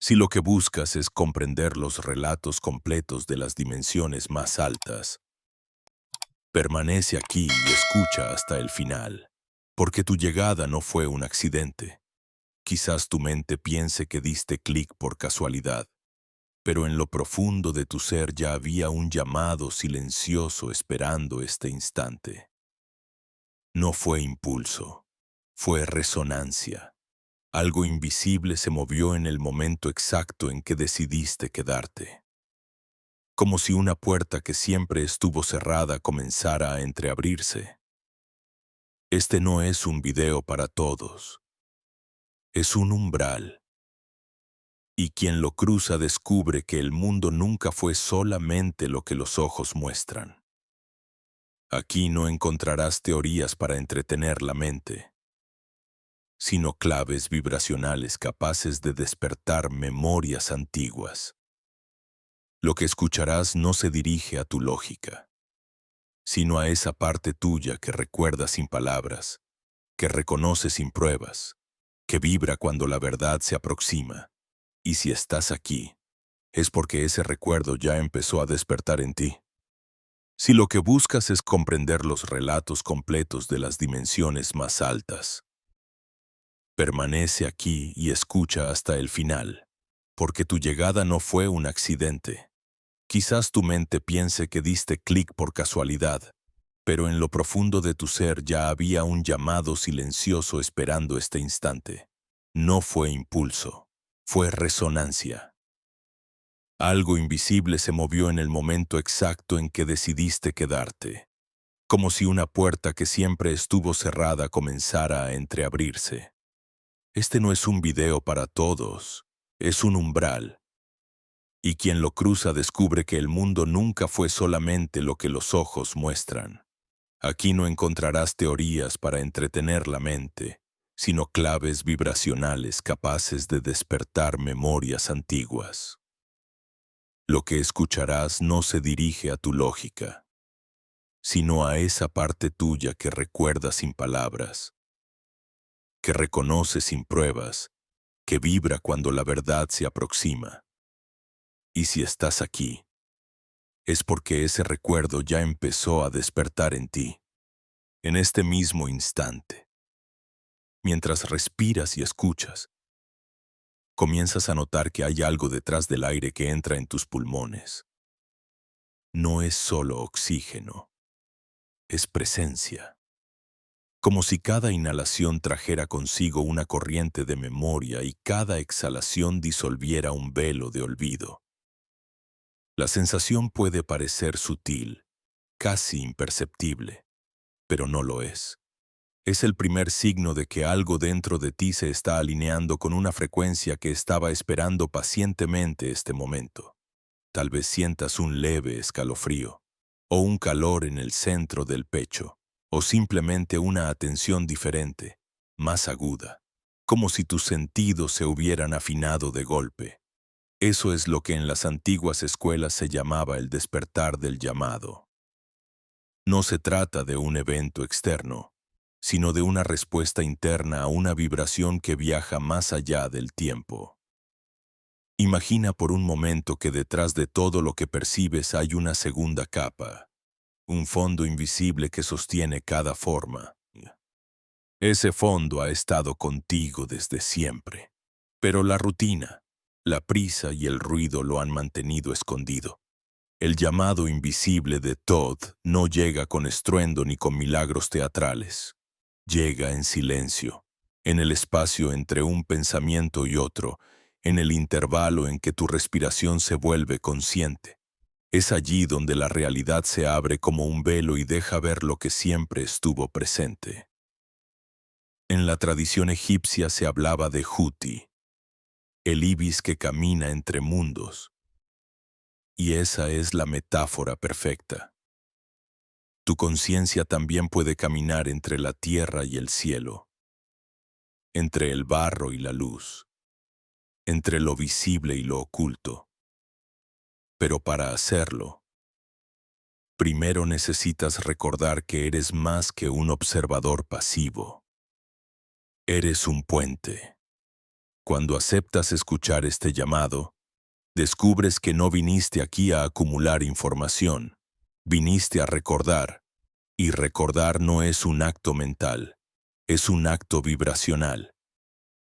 Si lo que buscas es comprender los relatos completos de las dimensiones más altas, permanece aquí y escucha hasta el final, porque tu llegada no fue un accidente. Quizás tu mente piense que diste clic por casualidad, pero en lo profundo de tu ser ya había un llamado silencioso esperando este instante. No fue impulso, fue resonancia. Algo invisible se movió en el momento exacto en que decidiste quedarte. Como si una puerta que siempre estuvo cerrada comenzara a entreabrirse. Este no es un video para todos, es un umbral. Y quien lo cruza descubre que el mundo nunca fue solamente lo que los ojos muestran. Aquí no encontrarás teorías para entretener la mente, sino claves vibracionales capaces de despertar memorias antiguas. Lo que escucharás no se dirige a tu lógica, sino a esa parte tuya que recuerda sin palabras, que reconoce sin pruebas, que vibra cuando la verdad se aproxima. Y si estás aquí, es porque ese recuerdo ya empezó a despertar en ti. Si lo que buscas es comprender los relatos completos de las dimensiones más altas, permanece aquí y escucha hasta el final, porque tu llegada no fue un accidente. Quizás tu mente piense que diste clic por casualidad, pero en lo profundo de tu ser ya había un llamado silencioso esperando este instante. No fue impulso, fue resonancia. Algo invisible se movió en el momento exacto en que decidiste quedarte, como si una puerta que siempre estuvo cerrada comenzara a entreabrirse. Este no es un video para todos, es un umbral. Y quien lo cruza descubre que el mundo nunca fue solamente lo que los ojos muestran. Aquí no encontrarás teorías para entretener la mente, sino claves vibracionales capaces de despertar memorias antiguas. Lo que escucharás no se dirige a tu lógica, sino a esa parte tuya que recuerda sin palabras, que reconoce sin pruebas, que vibra cuando la verdad se aproxima. Y si estás aquí, es porque ese recuerdo ya empezó a despertar en ti, en este mismo instante. Mientras respiras y escuchas, comienzas a notar que hay algo detrás del aire que entra en tus pulmones. No es solo oxígeno, es presencia. Como si cada inhalación trajera consigo una corriente de memoria y cada exhalación disolviera un velo de olvido. La sensación puede parecer sutil, casi imperceptible, pero no lo es. Es el primer signo de que algo dentro de ti se está alineando con una frecuencia que estaba esperando pacientemente este momento. Tal vez sientas un leve escalofrío, o un calor en el centro del pecho, o simplemente una atención diferente, más aguda, como si tus sentidos se hubieran afinado de golpe. Eso es lo que en las antiguas escuelas se llamaba el despertar del llamado. No se trata de un evento externo, sino de una respuesta interna a una vibración que viaja más allá del tiempo. Imagina por un momento que detrás de todo lo que percibes hay una segunda capa, un fondo invisible que sostiene cada forma. Ese fondo ha estado contigo desde siempre, pero la rutina, la prisa y el ruido lo han mantenido escondido. El llamado invisible de Todd no llega con estruendo ni con milagros teatrales. Llega en silencio, en el espacio entre un pensamiento y otro, en el intervalo en que tu respiración se vuelve consciente. Es allí donde la realidad se abre como un velo y deja ver lo que siempre estuvo presente. En la tradición egipcia se hablaba de Huti, el ibis que camina entre mundos. Y esa es la metáfora perfecta. Tu conciencia también puede caminar entre la tierra y el cielo, entre el barro y la luz, entre lo visible y lo oculto. Pero para hacerlo, primero necesitas recordar que eres más que un observador pasivo. Eres un puente. Cuando aceptas escuchar este llamado, descubres que no viniste aquí a acumular información, viniste a recordar, y recordar no es un acto mental, es un acto vibracional.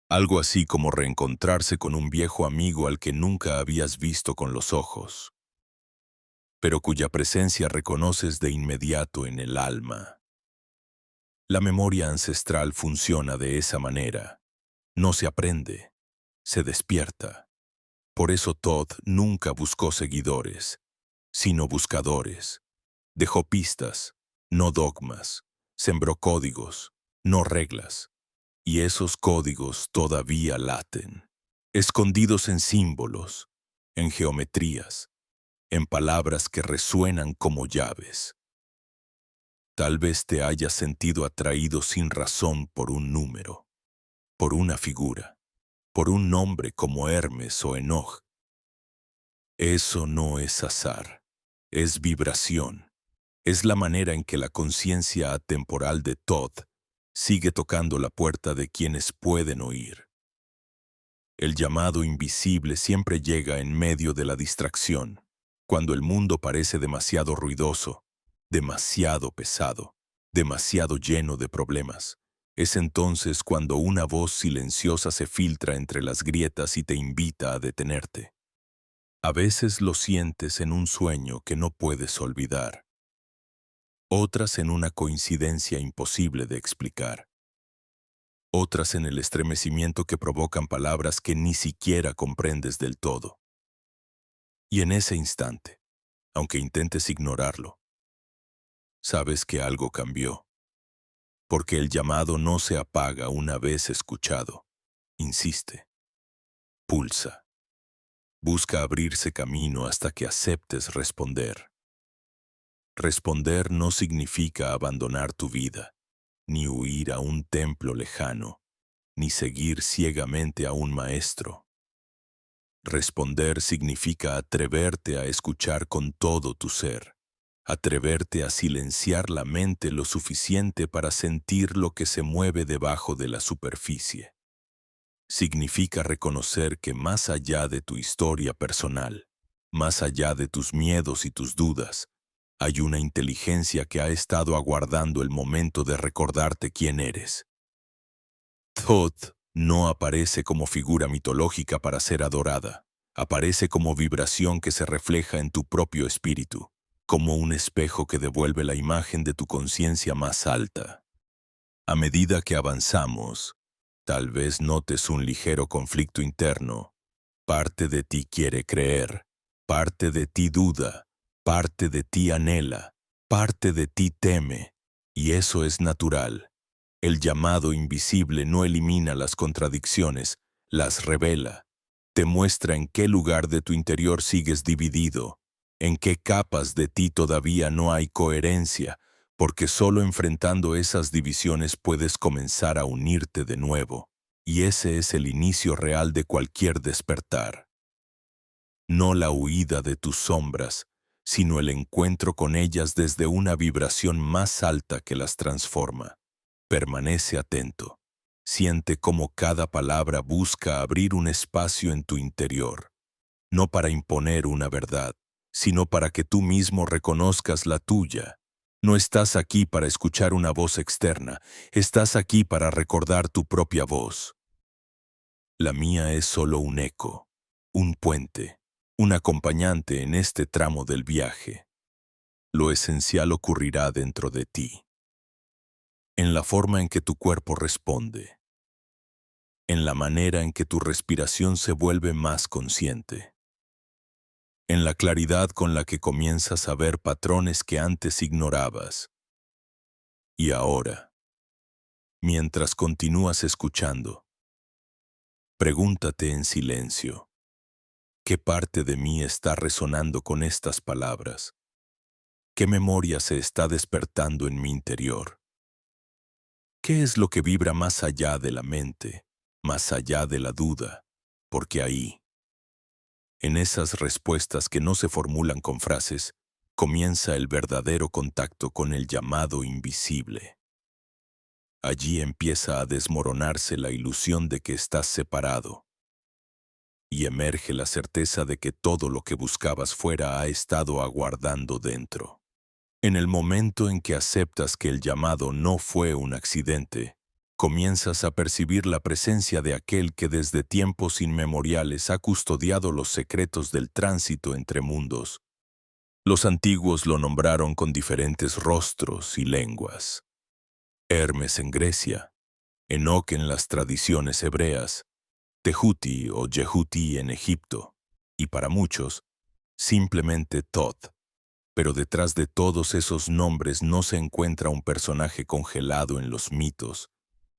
Algo así como reencontrarse con un viejo amigo al que nunca habías visto con los ojos, pero cuya presencia reconoces de inmediato en el alma. La memoria ancestral funciona de esa manera. No se aprende, se despierta. Por eso Todd nunca buscó seguidores, sino buscadores. Dejó pistas, no dogmas. Sembró códigos, no reglas. Y esos códigos todavía laten, escondidos en símbolos, en geometrías, en palabras que resuenan como llaves. Tal vez te hayas sentido atraído sin razón por un número, por una figura, por un nombre como Hermes o Enoch. Eso no es azar, es vibración. Es la manera en que la conciencia atemporal de Todd sigue tocando la puerta de quienes pueden oír. El llamado invisible siempre llega en medio de la distracción, cuando el mundo parece demasiado ruidoso, demasiado pesado, demasiado lleno de problemas. Es entonces cuando una voz silenciosa se filtra entre las grietas y te invita a detenerte. A veces lo sientes en un sueño que no puedes olvidar, otras en una coincidencia imposible de explicar, otras en el estremecimiento que provocan palabras que ni siquiera comprendes del todo. Y en ese instante, aunque intentes ignorarlo, sabes que algo cambió, porque el llamado no se apaga una vez escuchado. Insiste, pulsa, busca abrirse camino hasta que aceptes responder. Responder no significa abandonar tu vida, ni huir a un templo lejano, ni seguir ciegamente a un maestro. Responder significa atreverte a escuchar con todo tu ser, atreverte a silenciar la mente lo suficiente para sentir lo que se mueve debajo de la superficie. Significa reconocer que más allá de tu historia personal, más allá de tus miedos y tus dudas, hay una inteligencia que ha estado aguardando el momento de recordarte quién eres. Thoth no aparece como figura mitológica para ser adorada. Aparece como vibración que se refleja en tu propio espíritu, como un espejo que devuelve la imagen de tu conciencia más alta. A medida que avanzamos, tal vez notes un ligero conflicto interno. Parte de ti quiere creer, parte de ti duda, parte de ti anhela, parte de ti teme, y eso es natural. El llamado invisible no elimina las contradicciones, las revela. Te muestra en qué lugar de tu interior sigues dividido, en qué capas de ti todavía no hay coherencia, porque solo enfrentando esas divisiones puedes comenzar a unirte de nuevo. Y ese es el inicio real de cualquier despertar. No la huida de tus sombras, sino el encuentro con ellas desde una vibración más alta que las transforma. Permanece atento. Siente cómo cada palabra busca abrir un espacio en tu interior, no para imponer una verdad, sino para que tú mismo reconozcas la tuya. No estás aquí para escuchar una voz externa, estás aquí para recordar tu propia voz. La mía es solo un eco, un puente, un acompañante en este tramo del viaje. Lo esencial ocurrirá dentro de ti, en la forma en que tu cuerpo responde, en la manera en que tu respiración se vuelve más consciente, en la claridad con la que comienzas a ver patrones que antes ignorabas. Y ahora, mientras continúas escuchando, pregúntate en silencio, ¿qué parte de mí está resonando con estas palabras? ¿Qué memoria se está despertando en mi interior? ¿Qué es lo que vibra más allá de la mente, más allá de la duda? Porque ahí, en esas respuestas que no se formulan con frases, comienza el verdadero contacto con el llamado invisible. Allí empieza a desmoronarse la ilusión de que estás separado y emerge la certeza de que todo lo que buscabas fuera ha estado aguardando dentro. En el momento en que aceptas que el llamado no fue un accidente, comienzas a percibir la presencia de aquel que desde tiempos inmemoriales ha custodiado los secretos del tránsito entre mundos. Los antiguos lo nombraron con diferentes rostros y lenguas. Hermes en Grecia, Enoc en las tradiciones hebreas, Tehuti o Yehuti en Egipto, y para muchos, simplemente Thoth. Pero detrás de todos esos nombres no se encuentra un personaje congelado en los mitos,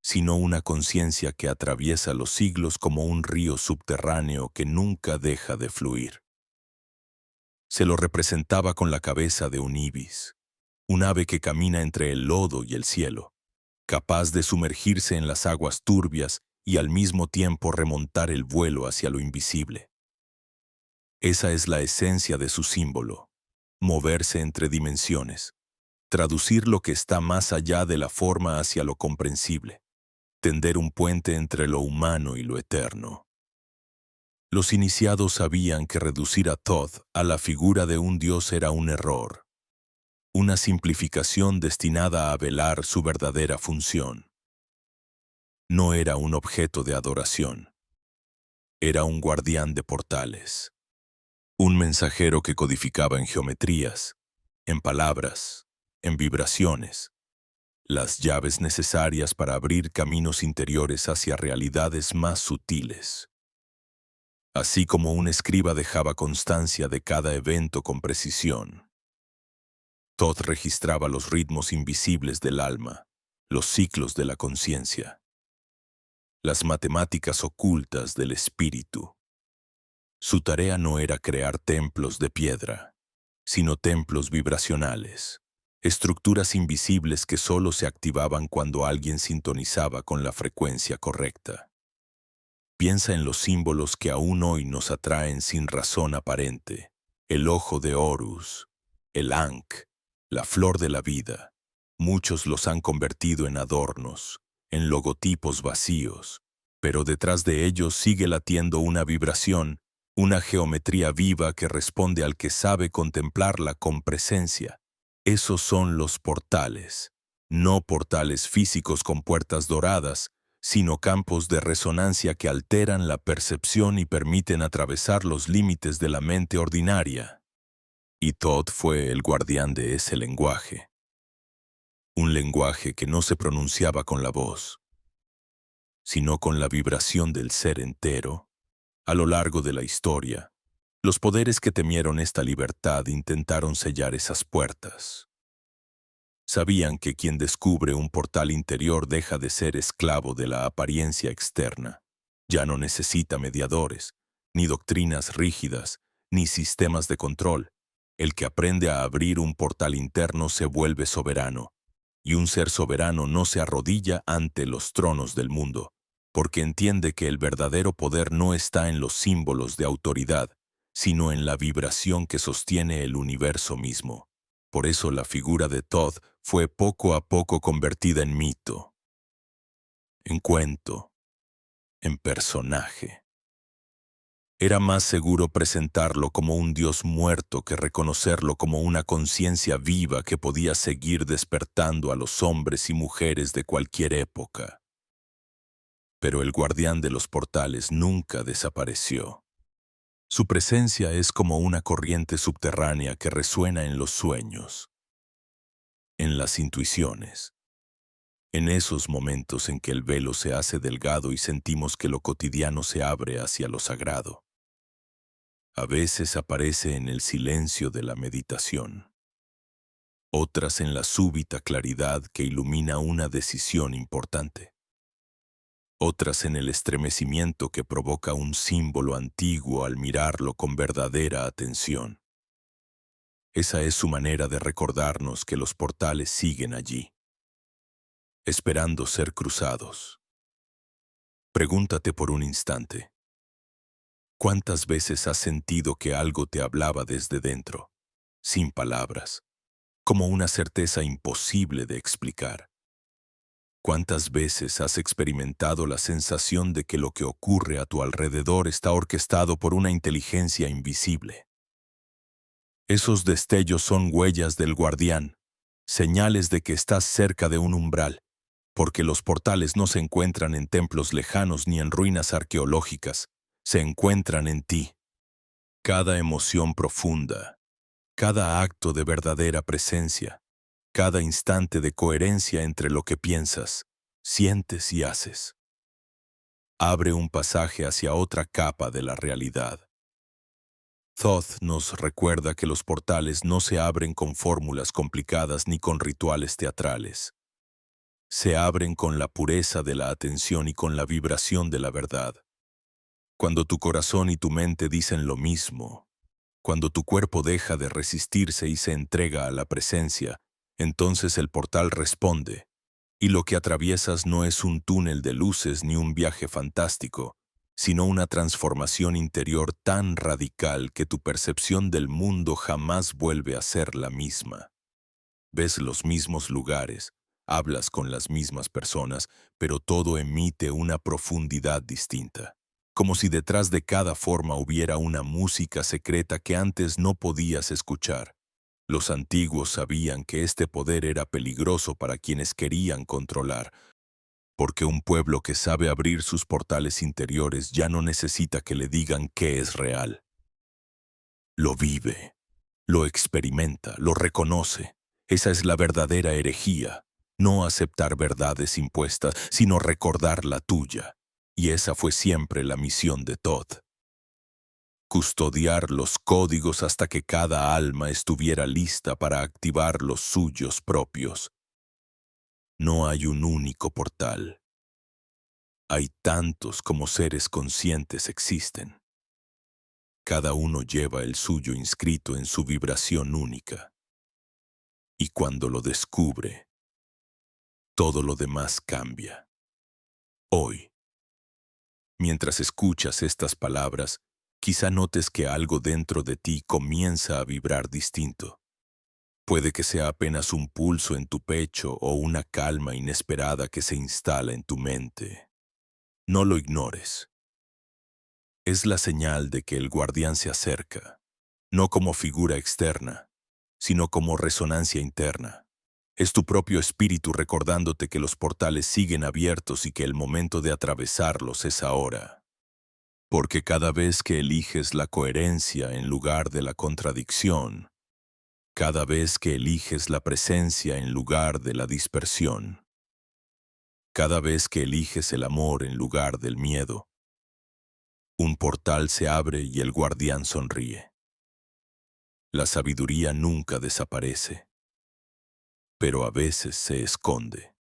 sino una conciencia que atraviesa los siglos como un río subterráneo que nunca deja de fluir. Se lo representaba con la cabeza de un ibis, un ave que camina entre el lodo y el cielo, capaz de sumergirse en las aguas turbias y al mismo tiempo remontar el vuelo hacia lo invisible. Esa es la esencia de su símbolo, moverse entre dimensiones, traducir lo que está más allá de la forma hacia lo comprensible, tender un puente entre lo humano y lo eterno. Los iniciados sabían que reducir a Thoth a la figura de un dios era un error, una simplificación destinada a velar su verdadera función. No era un objeto de adoración, era un guardián de portales, un mensajero que codificaba en geometrías, en palabras, en vibraciones, las llaves necesarias para abrir caminos interiores hacia realidades más sutiles. Así como un escriba dejaba constancia de cada evento con precisión, Thoth registraba los ritmos invisibles del alma, los ciclos de la conciencia, las matemáticas ocultas del espíritu. Su tarea no era crear templos de piedra, sino templos vibracionales, estructuras invisibles que solo se activaban cuando alguien sintonizaba con la frecuencia correcta. Piensa en los símbolos que aún hoy nos atraen sin razón aparente: el ojo de Horus, el Ankh, la flor de la vida. Muchos los han convertido en adornos, en logotipos vacíos, pero detrás de ellos sigue latiendo una vibración, una geometría viva que responde al que sabe contemplarla con presencia. Esos son los portales, no portales físicos con puertas doradas, sino campos de resonancia que alteran la percepción y permiten atravesar los límites de la mente ordinaria. Y Thoth fue el guardián de ese lenguaje. Un lenguaje que no se pronunciaba con la voz, sino con la vibración del ser entero. A lo largo de la historia, los poderes que temieron esta libertad intentaron sellar esas puertas. Sabían que quien descubre un portal interior deja de ser esclavo de la apariencia externa. Ya no necesita mediadores, ni doctrinas rígidas, ni sistemas de control. El que aprende a abrir un portal interno se vuelve soberano, y un ser soberano no se arrodilla ante los tronos del mundo, porque entiende que el verdadero poder no está en los símbolos de autoridad, sino en la vibración que sostiene el universo mismo. Por eso la figura de Thoth fue poco a poco convertida en mito, en cuento, en personaje. Era más seguro presentarlo como un dios muerto que reconocerlo como una conciencia viva que podía seguir despertando a los hombres y mujeres de cualquier época. Pero el guardián de los portales nunca desapareció. Su presencia es como una corriente subterránea que resuena en los sueños, en las intuiciones, en esos momentos en que el velo se hace delgado y sentimos que lo cotidiano se abre hacia lo sagrado. A veces aparece en el silencio de la meditación, otras en la súbita claridad que ilumina una decisión importante, otras en el estremecimiento que provoca un símbolo antiguo al mirarlo con verdadera atención. Esa es su manera de recordarnos que los portales siguen allí, esperando ser cruzados. Pregúntate por un instante: ¿cuántas veces has sentido que algo te hablaba desde dentro, sin palabras, como una certeza imposible de explicar? ¿Cuántas veces has experimentado la sensación de que lo que ocurre a tu alrededor está orquestado por una inteligencia invisible? Esos destellos son huellas del guardián, señales de que estás cerca de un umbral, porque los portales no se encuentran en templos lejanos ni en ruinas arqueológicas, se encuentran en ti. Cada emoción profunda, cada acto de verdadera presencia, cada instante de coherencia entre lo que piensas, sientes y haces, abre un pasaje hacia otra capa de la realidad. Thoth nos recuerda que los portales no se abren con fórmulas complicadas ni con rituales teatrales. Se abren con la pureza de la atención y con la vibración de la verdad. Cuando tu corazón y tu mente dicen lo mismo, cuando tu cuerpo deja de resistirse y se entrega a la presencia, entonces el portal responde, y lo que atraviesas no es un túnel de luces ni un viaje fantástico, sino una transformación interior tan radical que tu percepción del mundo jamás vuelve a ser la misma. Ves los mismos lugares, hablas con las mismas personas, pero todo emite una profundidad distinta. Como si detrás de cada forma hubiera una música secreta que antes no podías escuchar. Los antiguos sabían que este poder era peligroso para quienes querían controlar, porque un pueblo que sabe abrir sus portales interiores ya no necesita que le digan qué es real. Lo vive, lo experimenta, lo reconoce. Esa es la verdadera herejía. No aceptar verdades impuestas, sino recordar la tuya. Y esa fue siempre la misión de Thoth. Custodiar los códigos hasta que cada alma estuviera lista para activar los suyos propios. No hay un único portal. Hay tantos como seres conscientes existen. Cada uno lleva el suyo inscrito en su vibración única. Y cuando lo descubre, todo lo demás cambia. Hoy, mientras escuchas estas palabras, quizá notes que algo dentro de ti comienza a vibrar distinto. Puede que sea apenas un pulso en tu pecho o una calma inesperada que se instala en tu mente. No lo ignores. Es la señal de que el guardián se acerca, no como figura externa, sino como resonancia interna. Es tu propio espíritu recordándote que los portales siguen abiertos y que el momento de atravesarlos es ahora. Porque cada vez que eliges la coherencia en lugar de la contradicción, cada vez que eliges la presencia en lugar de la dispersión, cada vez que eliges el amor en lugar del miedo, un portal se abre y el guardián sonríe. La sabiduría nunca desaparece, pero a veces se esconde.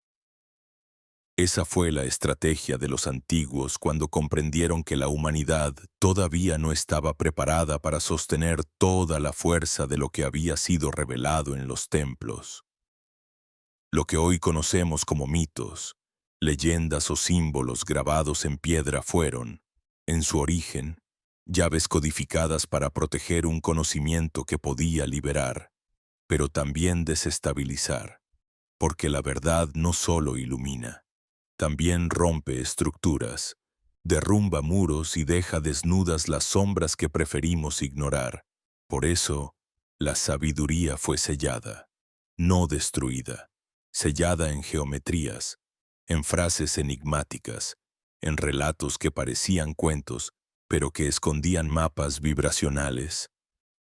Esa fue la estrategia de los antiguos cuando comprendieron que la humanidad todavía no estaba preparada para sostener toda la fuerza de lo que había sido revelado en los templos. Lo que hoy conocemos como mitos, leyendas o símbolos grabados en piedra fueron, en su origen, llaves codificadas para proteger un conocimiento que podía liberar, pero también desestabilizar, porque la verdad no solo ilumina, también rompe estructuras, derrumba muros y deja desnudas las sombras que preferimos ignorar. Por eso, la sabiduría fue sellada, no destruida, sellada en geometrías, en frases enigmáticas, en relatos que parecían cuentos, pero que escondían mapas vibracionales.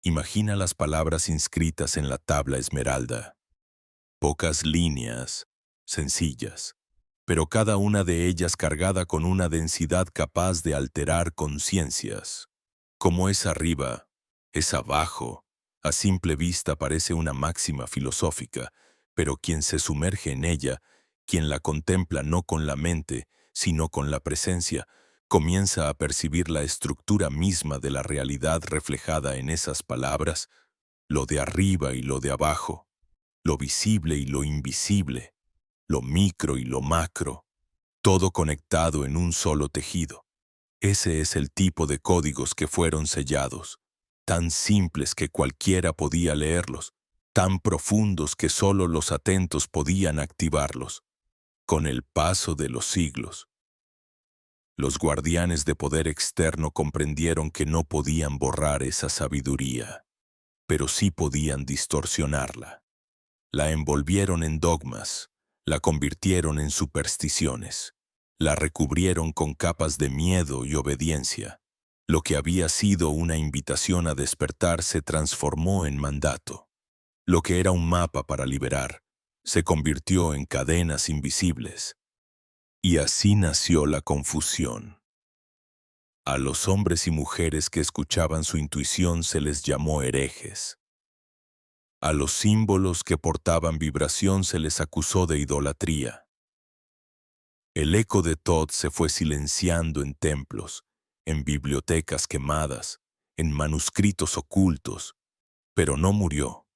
Imagina las palabras inscritas en la tabla esmeralda. Pocas líneas, sencillas, pero cada una de ellas cargada con una densidad capaz de alterar conciencias. Como es arriba, es abajo. A simple vista parece una máxima filosófica, pero quien se sumerge en ella, quien la contempla no con la mente, sino con la presencia, comienza a percibir la estructura misma de la realidad reflejada en esas palabras, lo de arriba y lo de abajo, lo visible y lo invisible, lo micro y lo macro, todo conectado en un solo tejido. Ese es el tipo de códigos que fueron sellados, tan simples que cualquiera podía leerlos, tan profundos que solo los atentos podían activarlos. Con el paso de los siglos, los guardianes de poder externo comprendieron que no podían borrar esa sabiduría, pero sí podían distorsionarla. La envolvieron en dogmas, la convirtieron en supersticiones, la recubrieron con capas de miedo y obediencia. Lo que había sido una invitación a despertar se transformó en mandato. Lo que era un mapa para liberar se convirtió en cadenas invisibles. Y así nació la confusión. A los hombres y mujeres que escuchaban su intuición se les llamó herejes. A los símbolos que portaban vibración se les acusó de idolatría. El eco de Thoth se fue silenciando en templos, en bibliotecas quemadas, en manuscritos ocultos, pero no murió,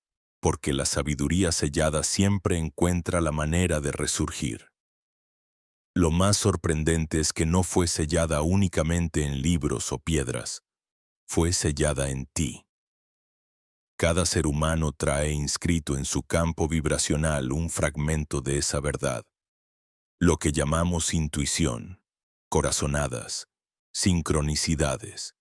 porque la sabiduría sellada siempre encuentra la manera de resurgir. Lo más sorprendente es que no fue sellada únicamente en libros o piedras, fue sellada en ti. Cada ser humano trae inscrito en su campo vibracional un fragmento de esa verdad. Lo que llamamos intuición, corazonadas, sincronicidades,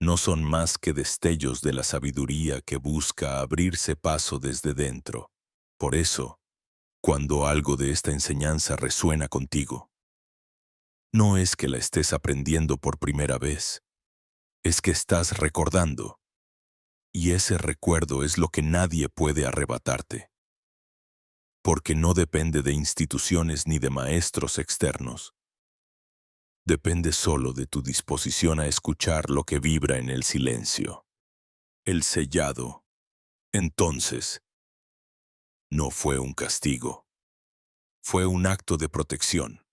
no son más que destellos de la sabiduría que busca abrirse paso desde dentro. Por eso, cuando algo de esta enseñanza resuena contigo, no es que la estés aprendiendo por primera vez, es que estás recordando, y ese recuerdo es lo que nadie puede arrebatarte, porque no depende de instituciones ni de maestros externos. Depende solo de tu disposición a escuchar lo que vibra en el silencio. El sellado, entonces, no fue un castigo, fue un acto de protección,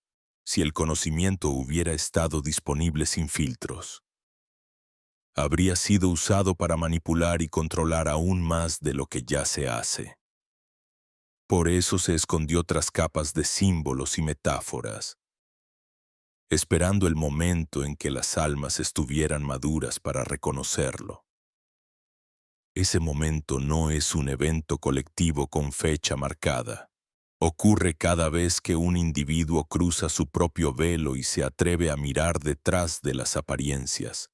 si el conocimiento hubiera estado disponible sin filtros. Habría sido usado para manipular y controlar aún más de lo que ya se hace. Por eso se escondió tras capas de símbolos y metáforas, esperando el momento en que las almas estuvieran maduras para reconocerlo. Ese momento no es un evento colectivo con fecha marcada. Ocurre cada vez que un individuo cruza su propio velo y se atreve a mirar detrás de las apariencias.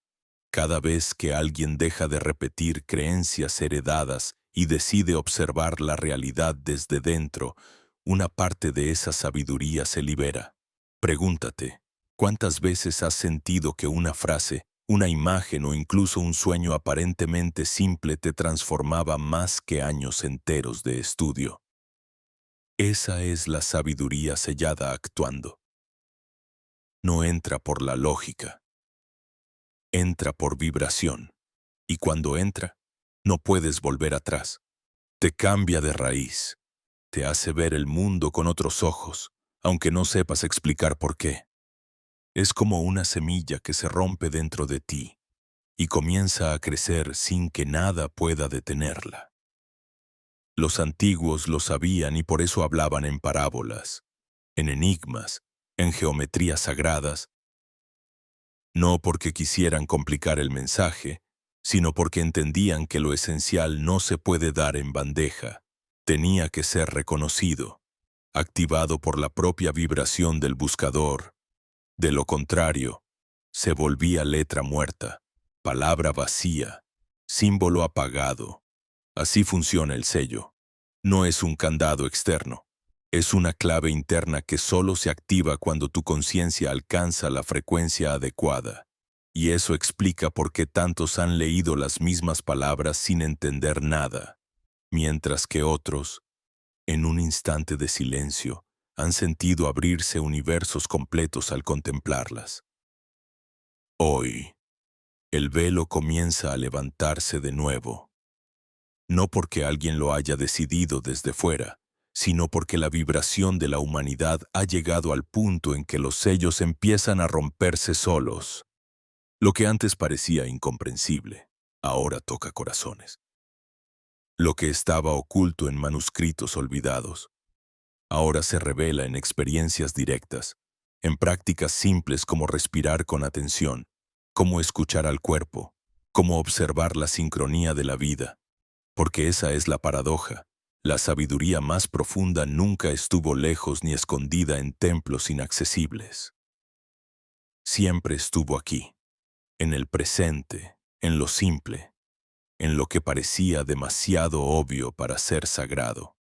Cada vez que alguien deja de repetir creencias heredadas y decide observar la realidad desde dentro, una parte de esa sabiduría se libera. Pregúntate, ¿cuántas veces has sentido que una frase, una imagen o incluso un sueño aparentemente simple te transformaba más que años enteros de estudio? Esa es la sabiduría sellada actuando. No entra por la lógica. Entra por vibración, y cuando entra, no puedes volver atrás. Te cambia de raíz, te hace ver el mundo con otros ojos, aunque no sepas explicar por qué. Es como una semilla que se rompe dentro de ti y comienza a crecer sin que nada pueda detenerla. Los antiguos lo sabían y por eso hablaban en parábolas, en enigmas, en geometrías sagradas, no porque quisieran complicar el mensaje, sino porque entendían que lo esencial no se puede dar en bandeja. Tenía que ser reconocido, activado por la propia vibración del buscador. De lo contrario, se volvía letra muerta, palabra vacía, símbolo apagado. Así funciona el sello. No es un candado externo. Es una clave interna que solo se activa cuando tu conciencia alcanza la frecuencia adecuada. Y eso explica por qué tantos han leído las mismas palabras sin entender nada, mientras que otros, en un instante de silencio, han sentido abrirse universos completos al contemplarlas. Hoy, el velo comienza a levantarse de nuevo. No porque alguien lo haya decidido desde fuera, sino porque la vibración de la humanidad ha llegado al punto en que los sellos empiezan a romperse solos. Lo que antes parecía incomprensible, ahora toca corazones. Lo que estaba oculto en manuscritos olvidados, ahora se revela en experiencias directas, en prácticas simples como respirar con atención, como escuchar al cuerpo, como observar la sincronía de la vida. Porque esa es la paradoja. La sabiduría más profunda nunca estuvo lejos ni escondida en templos inaccesibles. Siempre estuvo aquí, en el presente, en lo simple, en lo que parecía demasiado obvio para ser sagrado.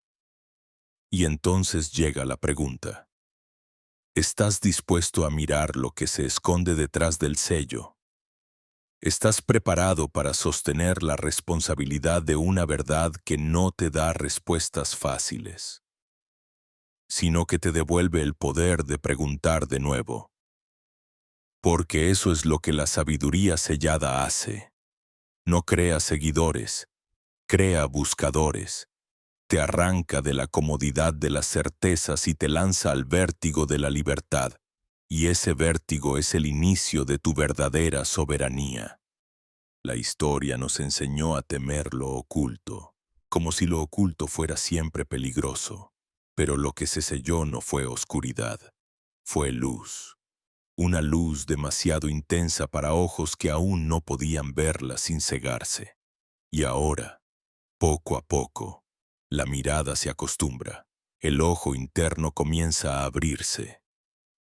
Y entonces llega la pregunta: ¿estás dispuesto a mirar lo que se esconde detrás del sello? ¿Estás preparado para sostener la responsabilidad de una verdad que no te da respuestas fáciles, sino que te devuelve el poder de preguntar de nuevo? Porque eso es lo que la sabiduría sellada hace. No crea seguidores, crea buscadores. Te arranca de la comodidad de las certezas y te lanza al vértigo de la libertad. Y ese vértigo es el inicio de tu verdadera soberanía. La historia nos enseñó a temer lo oculto, como si lo oculto fuera siempre peligroso. Pero lo que se selló no fue oscuridad, fue luz. Una luz demasiado intensa para ojos que aún no podían verla sin cegarse. Y ahora, poco a poco, la mirada se acostumbra, el ojo interno comienza a abrirse,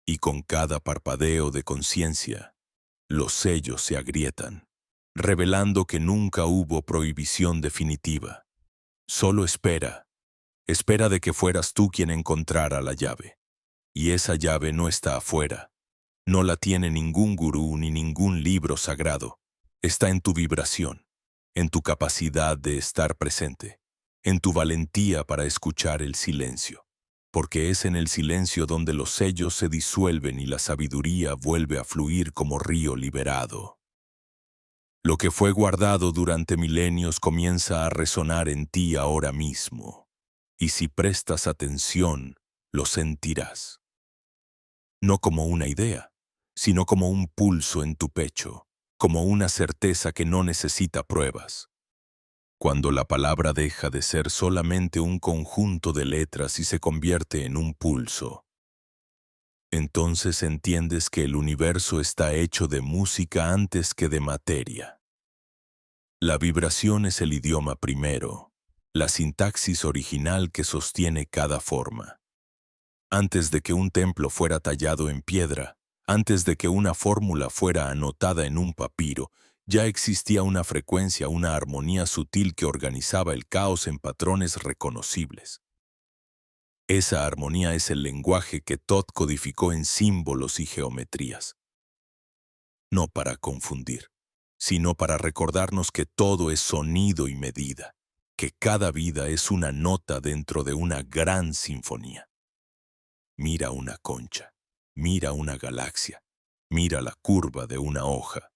y con cada parpadeo de conciencia, los sellos se agrietan, revelando que nunca hubo prohibición definitiva. Solo espera, espera de que fueras tú quien encontrara la llave. Y esa llave no está afuera, no la tiene ningún gurú ni ningún libro sagrado. Está en tu vibración, en tu capacidad de estar presente, en tu valentía para escuchar el silencio. Porque es en el silencio donde los sellos se disuelven y la sabiduría vuelve a fluir como río liberado. Lo que fue guardado durante milenios comienza a resonar en ti ahora mismo. Y si prestas atención, lo sentirás. No como una idea, sino como un pulso en tu pecho, como una certeza que no necesita pruebas. Cuando la palabra deja de ser solamente un conjunto de letras y se convierte en un pulso, entonces entiendes que el universo está hecho de música antes que de materia. La vibración es el idioma primero, la sintaxis original que sostiene cada forma. Antes de que un templo fuera tallado en piedra, antes de que una fórmula fuera anotada en un papiro, ya existía una frecuencia, una armonía sutil que organizaba el caos en patrones reconocibles. Esa armonía es el lenguaje que Thoth codificó en símbolos y geometrías. No para confundir, sino para recordarnos que todo es sonido y medida, que cada vida es una nota dentro de una gran sinfonía. Mira una concha, mira una galaxia, mira la curva de una hoja.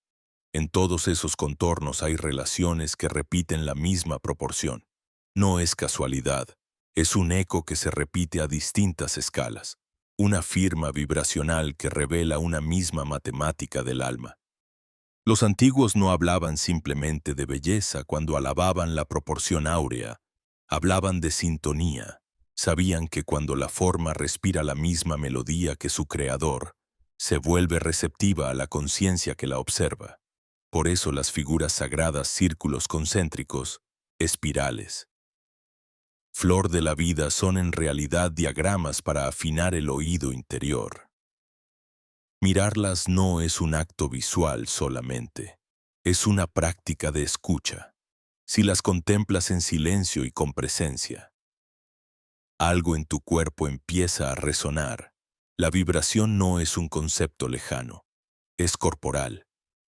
En todos esos contornos hay relaciones que repiten la misma proporción. No es casualidad, es un eco que se repite a distintas escalas, una firma vibracional que revela una misma matemática del alma. Los antiguos no hablaban simplemente de belleza cuando alababan la proporción áurea, hablaban de sintonía. Sabían que cuando la forma respira la misma melodía que su creador, se vuelve receptiva a la conciencia que la observa. Por eso las figuras sagradas, círculos concéntricos, espirales, flor de la vida son en realidad diagramas para afinar el oído interior. Mirarlas no es un acto visual solamente, es una práctica de escucha. Si las contemplas en silencio y con presencia, algo en tu cuerpo empieza a resonar. La vibración no es un concepto lejano, es corporal.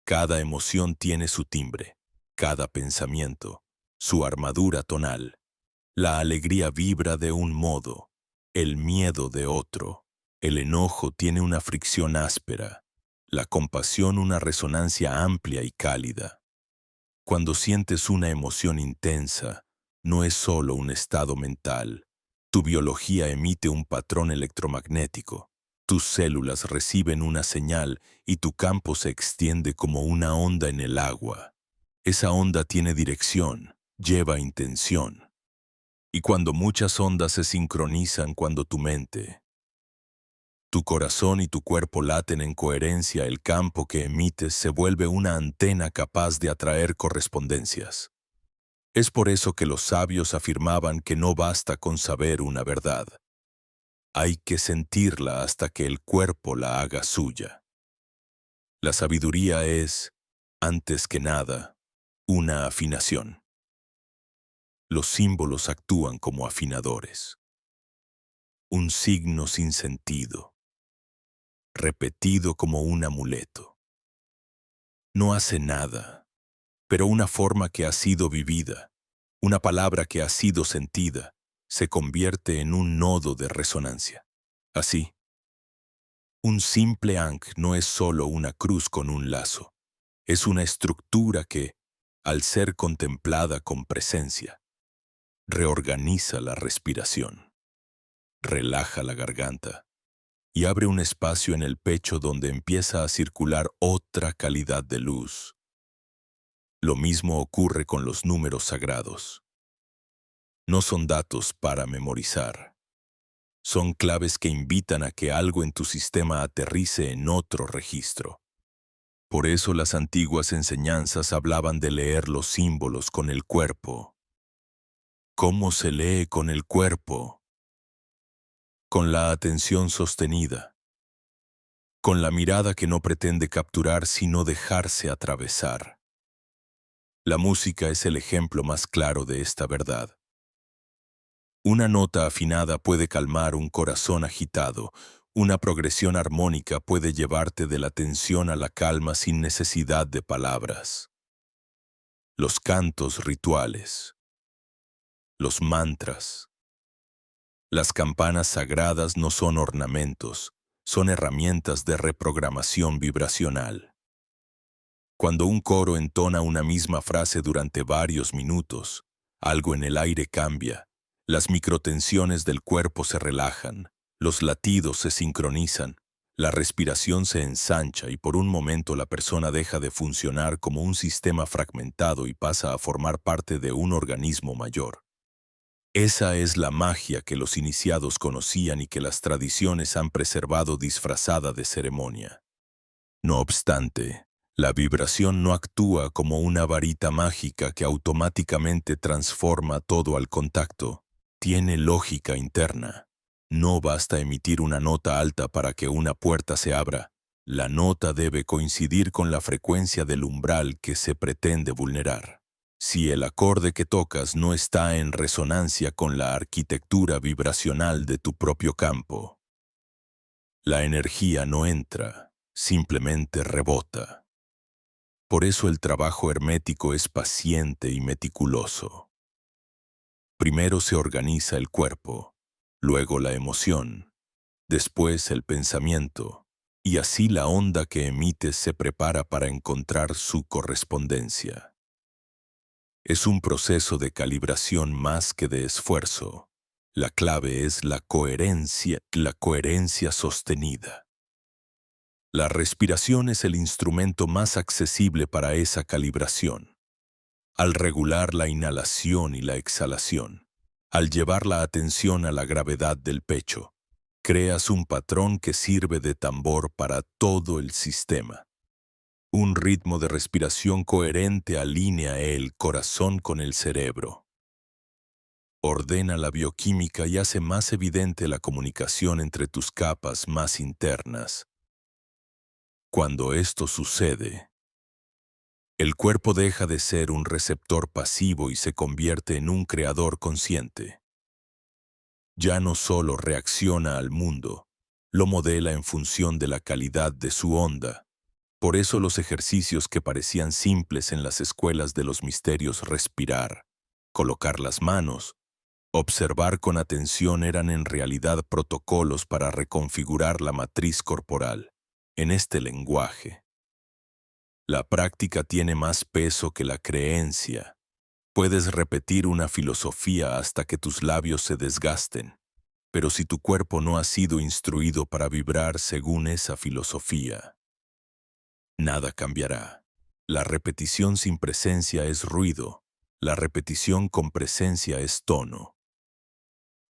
Cada emoción tiene su timbre, cada pensamiento, su armadura tonal. La alegría vibra de un modo, el miedo de otro. El enojo tiene una fricción áspera, la compasión una resonancia amplia y cálida. Cuando sientes una emoción intensa, no es solo un estado mental. Tu biología emite un patrón electromagnético. Tus células reciben una señal y tu campo se extiende como una onda en el agua. Esa onda tiene dirección, lleva intención. Y cuando muchas ondas se sincronizan, cuando tu mente, tu corazón y tu cuerpo laten en coherencia, el campo que emites se vuelve una antena capaz de atraer correspondencias. Es por eso que los sabios afirmaban que no basta con saber una verdad. Hay que sentirla hasta que el cuerpo la haga suya. La sabiduría es, antes que nada, una afinación. Los símbolos actúan como afinadores. Un signo sin sentido, repetido como un amuleto. No hace nada, pero una forma que ha sido vivida, una palabra que ha sido sentida, se convierte en un nodo de resonancia. Así, un simple ankh no es solo una cruz con un lazo, es una estructura que, al ser contemplada con presencia, reorganiza la respiración, relaja la garganta y abre un espacio en el pecho donde empieza a circular otra calidad de luz. Lo mismo ocurre con los números sagrados. No son datos para memorizar. Son claves que invitan a que algo en tu sistema aterrice en otro registro. Por eso las antiguas enseñanzas hablaban de leer los símbolos con el cuerpo. ¿Cómo se lee con el cuerpo? Con la atención sostenida, con la mirada que no pretende capturar sino dejarse atravesar. La música es el ejemplo más claro de esta verdad. Una nota afinada puede calmar un corazón agitado, una progresión armónica puede llevarte de la tensión a la calma sin necesidad de palabras. Los cantos rituales, los mantras, las campanas sagradas no son ornamentos, son herramientas de reprogramación vibracional. Cuando un coro entona una misma frase durante varios minutos, algo en el aire cambia, las microtensiones del cuerpo se relajan, los latidos se sincronizan, la respiración se ensancha y por un momento la persona deja de funcionar como un sistema fragmentado y pasa a formar parte de un organismo mayor. Esa es la magia que los iniciados conocían y que las tradiciones han preservado disfrazada de ceremonia. No obstante, la vibración no actúa como una varita mágica que automáticamente transforma todo al contacto. Tiene lógica interna. No basta emitir una nota alta para que una puerta se abra. La nota debe coincidir con la frecuencia del umbral que se pretende vulnerar. Si el acorde que tocas no está en resonancia con la arquitectura vibracional de tu propio campo, la energía no entra, simplemente rebota. Por eso el trabajo hermético es paciente y meticuloso. Primero se organiza el cuerpo, luego la emoción, después el pensamiento, y así la onda que emites se prepara para encontrar su correspondencia. Es un proceso de calibración más que de esfuerzo. La clave es la coherencia sostenida. La respiración es el instrumento más accesible para esa calibración. Al regular la inhalación y la exhalación, al llevar la atención a la gravedad del pecho, creas un patrón que sirve de tambor para todo el sistema. Un ritmo de respiración coherente alinea el corazón con el cerebro. Ordena la bioquímica y hace más evidente la comunicación entre tus capas más internas. Cuando esto sucede, el cuerpo deja de ser un receptor pasivo y se convierte en un creador consciente. Ya no solo reacciona al mundo, lo modela en función de la calidad de su onda. Por eso los ejercicios que parecían simples en las escuelas de los misterios, respirar, colocar las manos, observar con atención, eran en realidad protocolos para reconfigurar la matriz corporal. En este lenguaje, la práctica tiene más peso que la creencia. Puedes repetir una filosofía hasta que tus labios se desgasten, pero si tu cuerpo no ha sido instruido para vibrar según esa filosofía, nada cambiará. La repetición sin presencia es ruido, la repetición con presencia es tono.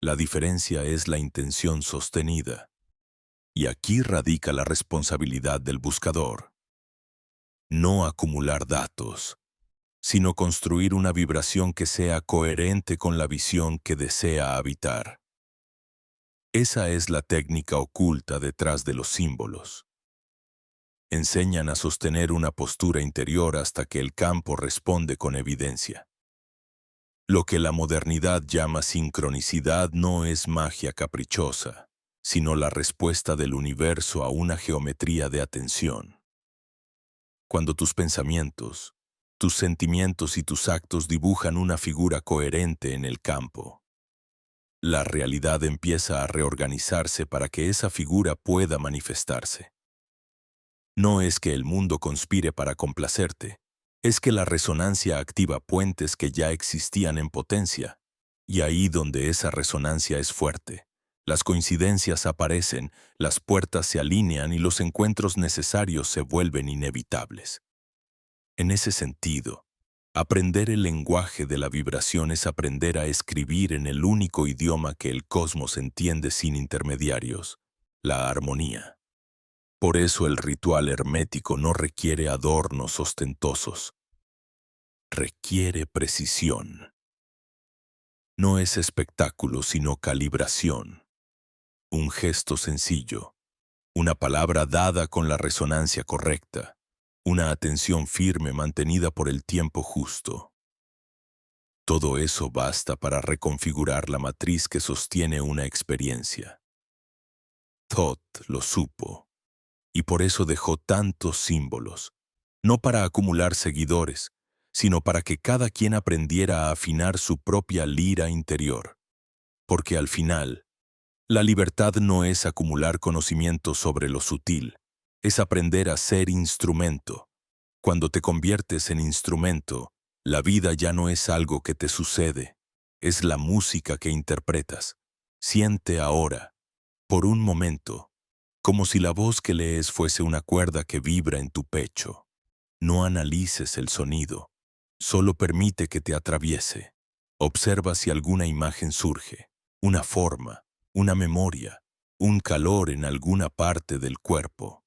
La diferencia es la intención sostenida. Y aquí radica la responsabilidad del buscador. No acumular datos, sino construir una vibración que sea coherente con la visión que desea habitar. Esa es la técnica oculta detrás de los símbolos. Enseñan a sostener una postura interior hasta que el campo responde con evidencia. Lo que la modernidad llama sincronicidad no es magia caprichosa, sino la respuesta del universo a una geometría de atención. Cuando tus pensamientos, tus sentimientos y tus actos dibujan una figura coherente en el campo, la realidad empieza a reorganizarse para que esa figura pueda manifestarse. No es que el mundo conspire para complacerte, es que la resonancia activa puentes que ya existían en potencia, y ahí donde esa resonancia es fuerte, las coincidencias aparecen, las puertas se alinean y los encuentros necesarios se vuelven inevitables. En ese sentido, aprender el lenguaje de la vibración es aprender a escribir en el único idioma que el cosmos entiende sin intermediarios, la armonía. Por eso el ritual hermético no requiere adornos ostentosos, requiere precisión. No es espectáculo sino calibración, un gesto sencillo, una palabra dada con la resonancia correcta, una atención firme mantenida por el tiempo justo. Todo eso basta para reconfigurar la matriz que sostiene una experiencia. Thoth lo supo, y por eso dejó tantos símbolos, no para acumular seguidores, sino para que cada quien aprendiera a afinar su propia lira interior. Porque al final, la libertad no es acumular conocimiento sobre lo sutil, es aprender a ser instrumento. Cuando te conviertes en instrumento, la vida ya no es algo que te sucede, es la música que interpretas. Siente ahora, por un momento, como si la voz que lees fuese una cuerda que vibra en tu pecho. No analices el sonido, solo permite que te atraviese. Observa si alguna imagen surge, una forma, una memoria, un calor en alguna parte del cuerpo.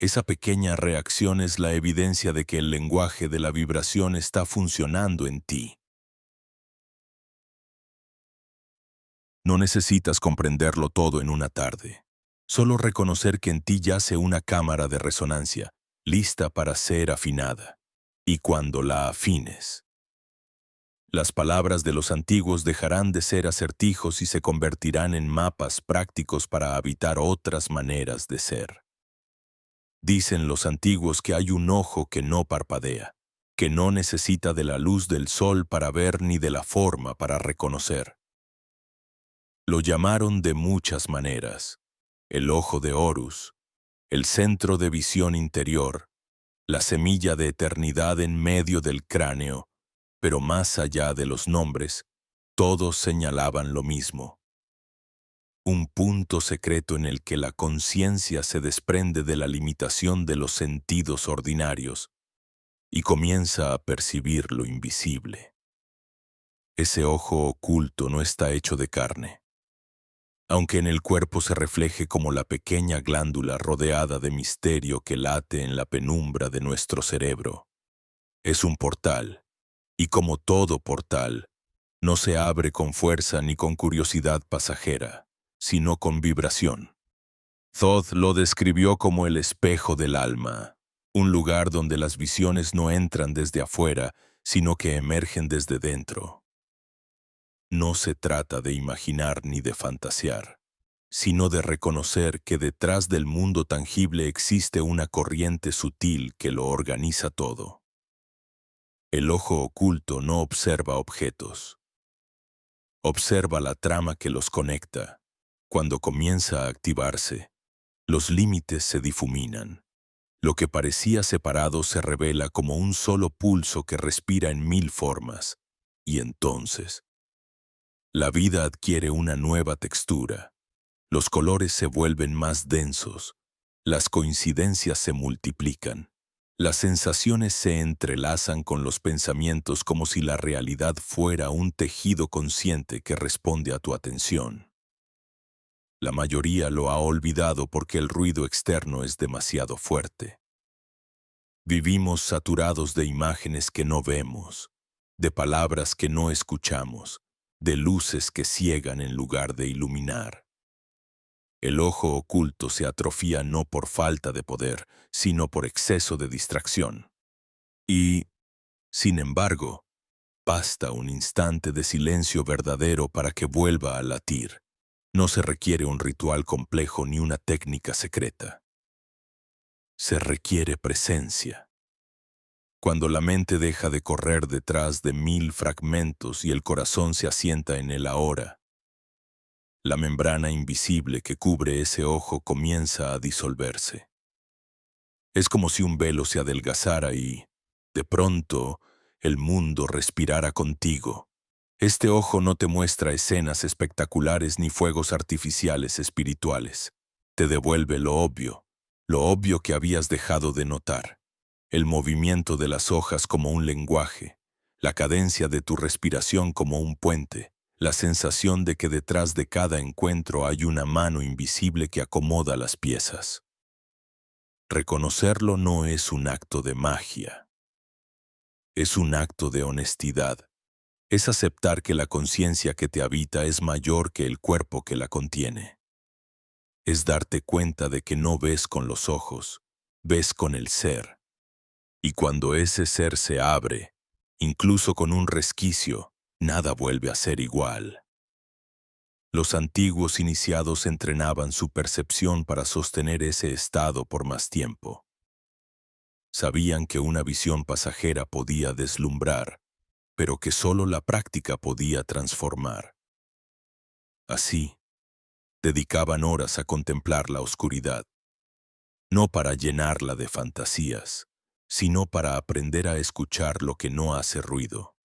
Esa pequeña reacción es la evidencia de que el lenguaje de la vibración está funcionando en ti. No necesitas comprenderlo todo en una tarde. Solo reconocer que en ti yace una cámara de resonancia, lista para ser afinada. Y cuando la afines, las palabras de los antiguos dejarán de ser acertijos y se convertirán en mapas prácticos para habitar otras maneras de ser. Dicen los antiguos que hay un ojo que no parpadea, que no necesita de la luz del sol para ver ni de la forma para reconocer. Lo llamaron de muchas maneras: el ojo de Horus, el centro de visión interior, la semilla de eternidad en medio del cráneo, pero más allá de los nombres, todos señalaban lo mismo. Un punto secreto en el que la conciencia se desprende de la limitación de los sentidos ordinarios y comienza a percibir lo invisible. Ese ojo oculto no está hecho de carne, aunque en el cuerpo se refleje como la pequeña glándula rodeada de misterio que late en la penumbra de nuestro cerebro. Es un portal, y como todo portal, no se abre con fuerza ni con curiosidad pasajera, sino con vibración. Thoth lo describió como el espejo del alma, un lugar donde las visiones no entran desde afuera, sino que emergen desde dentro. No se trata de imaginar ni de fantasear, sino de reconocer que detrás del mundo tangible existe una corriente sutil que lo organiza todo. El ojo oculto no observa objetos. Observa la trama que los conecta. Cuando comienza a activarse, los límites se difuminan. Lo que parecía separado se revela como un solo pulso que respira en mil formas. Y entonces, la vida adquiere una nueva textura. Los colores se vuelven más densos. Las coincidencias se multiplican. Las sensaciones se entrelazan con los pensamientos como si la realidad fuera un tejido consciente que responde a tu atención. La mayoría lo ha olvidado porque el ruido externo es demasiado fuerte. Vivimos saturados de imágenes que no vemos, de palabras que no escuchamos, de luces que ciegan en lugar de iluminar. El ojo oculto se atrofia no por falta de poder, sino por exceso de distracción. Y, sin embargo, basta un instante de silencio verdadero para que vuelva a latir. No se requiere un ritual complejo ni una técnica secreta. Se requiere presencia. Cuando la mente deja de correr detrás de 1000 fragmentos y el corazón se asienta en el ahora, la membrana invisible que cubre ese ojo comienza a disolverse. Es como si un velo se adelgazara y, de pronto, el mundo respirara contigo. Este ojo no te muestra escenas espectaculares ni fuegos artificiales espirituales. Te devuelve lo obvio que habías dejado de notar. El movimiento de las hojas como un lenguaje, la cadencia de tu respiración como un puente, la sensación de que detrás de cada encuentro hay una mano invisible que acomoda las piezas. Reconocerlo no es un acto de magia, es un acto de honestidad. Es aceptar que la conciencia que te habita es mayor que el cuerpo que la contiene. Es darte cuenta de que no ves con los ojos, ves con el ser. Y cuando ese ser se abre, incluso con un resquicio, nada vuelve a ser igual. Los antiguos iniciados entrenaban su percepción para sostener ese estado por más tiempo. Sabían que una visión pasajera podía deslumbrar, pero que solo la práctica podía transformar. Así, dedicaban horas a contemplar la oscuridad, no para llenarla de fantasías, sino para aprender a escuchar lo que no hace ruido.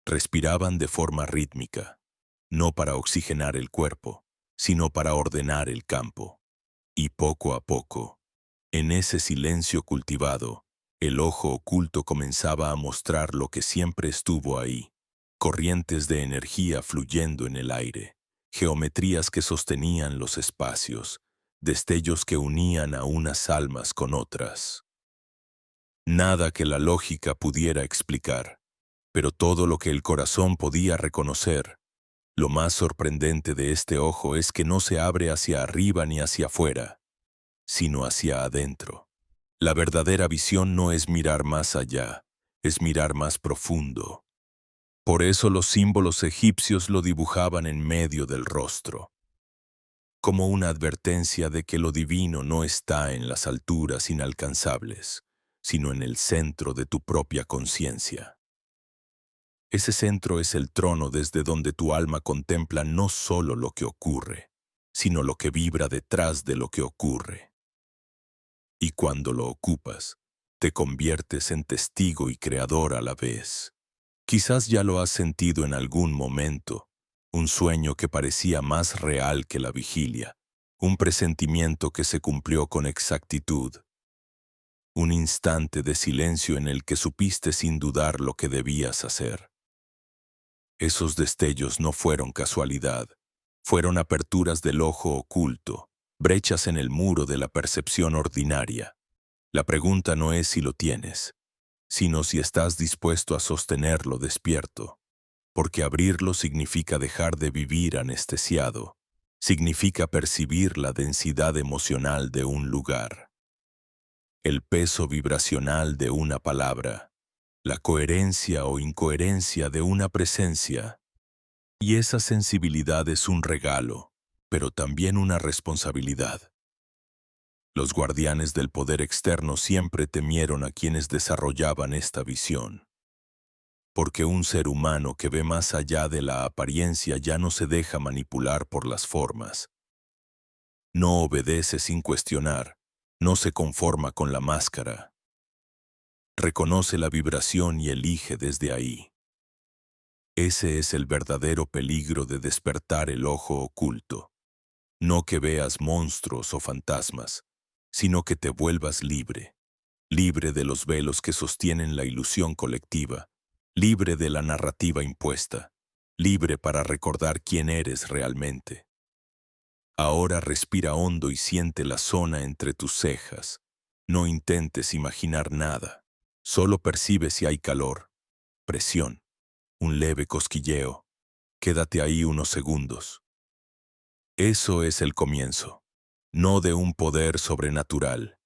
Respiraban de forma rítmica, no para oxigenar el cuerpo, sino para ordenar el campo. Y poco a poco, en ese silencio cultivado, el ojo oculto comenzaba a mostrar lo que siempre estuvo ahí: corrientes de energía fluyendo en el aire, geometrías que sostenían los espacios, destellos que unían a unas almas con otras. Nada que la lógica pudiera explicar, pero todo lo que el corazón podía reconocer. Lo más sorprendente de este ojo es que no se abre hacia arriba ni hacia afuera, sino hacia adentro. La verdadera visión no es mirar más allá, es mirar más profundo. Por eso los símbolos egipcios lo dibujaban en medio del rostro, como una advertencia de que lo divino no está en las alturas inalcanzables, sino en el centro de tu propia conciencia. Ese centro es el trono desde donde tu alma contempla no solo lo que ocurre, sino lo que vibra detrás de lo que ocurre. Y cuando lo ocupas, te conviertes en testigo y creador a la vez. Quizás ya lo has sentido en algún momento, un sueño que parecía más real que la vigilia, un presentimiento que se cumplió con exactitud, un instante de silencio en el que supiste sin dudar lo que debías hacer. Esos destellos no fueron casualidad, fueron aperturas del ojo oculto, brechas en el muro de la percepción ordinaria. La pregunta no es si lo tienes, sino si estás dispuesto a sostenerlo despierto, porque abrirlo significa dejar de vivir anestesiado, significa percibir la densidad emocional de un lugar, el peso vibracional de una palabra, la coherencia o incoherencia de una presencia. Y esa sensibilidad es un regalo, pero también una responsabilidad. Los guardianes del poder externo siempre temieron a quienes desarrollaban esta visión, porque un ser humano que ve más allá de la apariencia ya no se deja manipular por las formas. No obedece sin cuestionar, no se conforma con la máscara. Reconoce la vibración y elige desde ahí. Ese es el verdadero peligro de despertar el ojo oculto. No que veas monstruos o fantasmas, sino que te vuelvas libre, libre de los velos que sostienen la ilusión colectiva, libre de la narrativa impuesta, libre para recordar quién eres realmente. Ahora respira hondo y siente la zona entre tus cejas, No intentes imaginar nada. Solo percibe si hay calor, presión, un leve cosquilleo. Quédate ahí unos segundos. Eso es el comienzo, no de un poder sobrenatural,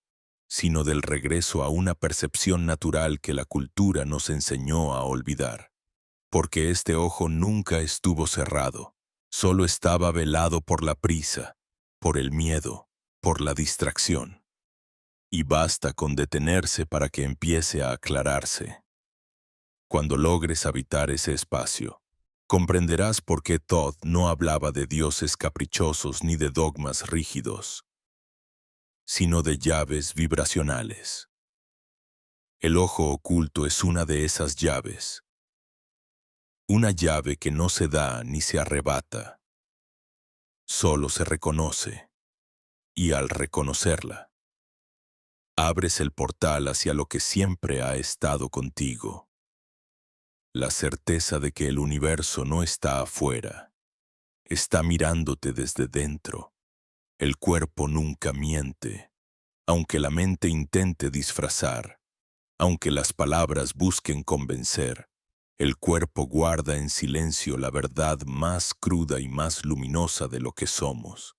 sino del regreso a una percepción natural que la cultura nos enseñó a olvidar. Porque este ojo nunca estuvo cerrado, solo estaba velado por la prisa, por el miedo, por la distracción. Y basta con detenerse para que empiece a aclararse. Cuando logres habitar ese espacio, comprenderás por qué Todd no hablaba de dioses caprichosos ni de dogmas rígidos, sino de llaves vibracionales. El ojo oculto es una de esas llaves, una llave que no se da ni se arrebata, solo se reconoce, y al reconocerla, abres el portal hacia lo que siempre ha estado contigo. La certeza de que el universo no está afuera, está mirándote desde dentro. El cuerpo nunca miente, aunque la mente intente disfrazar, aunque las palabras busquen convencer. El cuerpo guarda en silencio la verdad más cruda y más luminosa de lo que somos.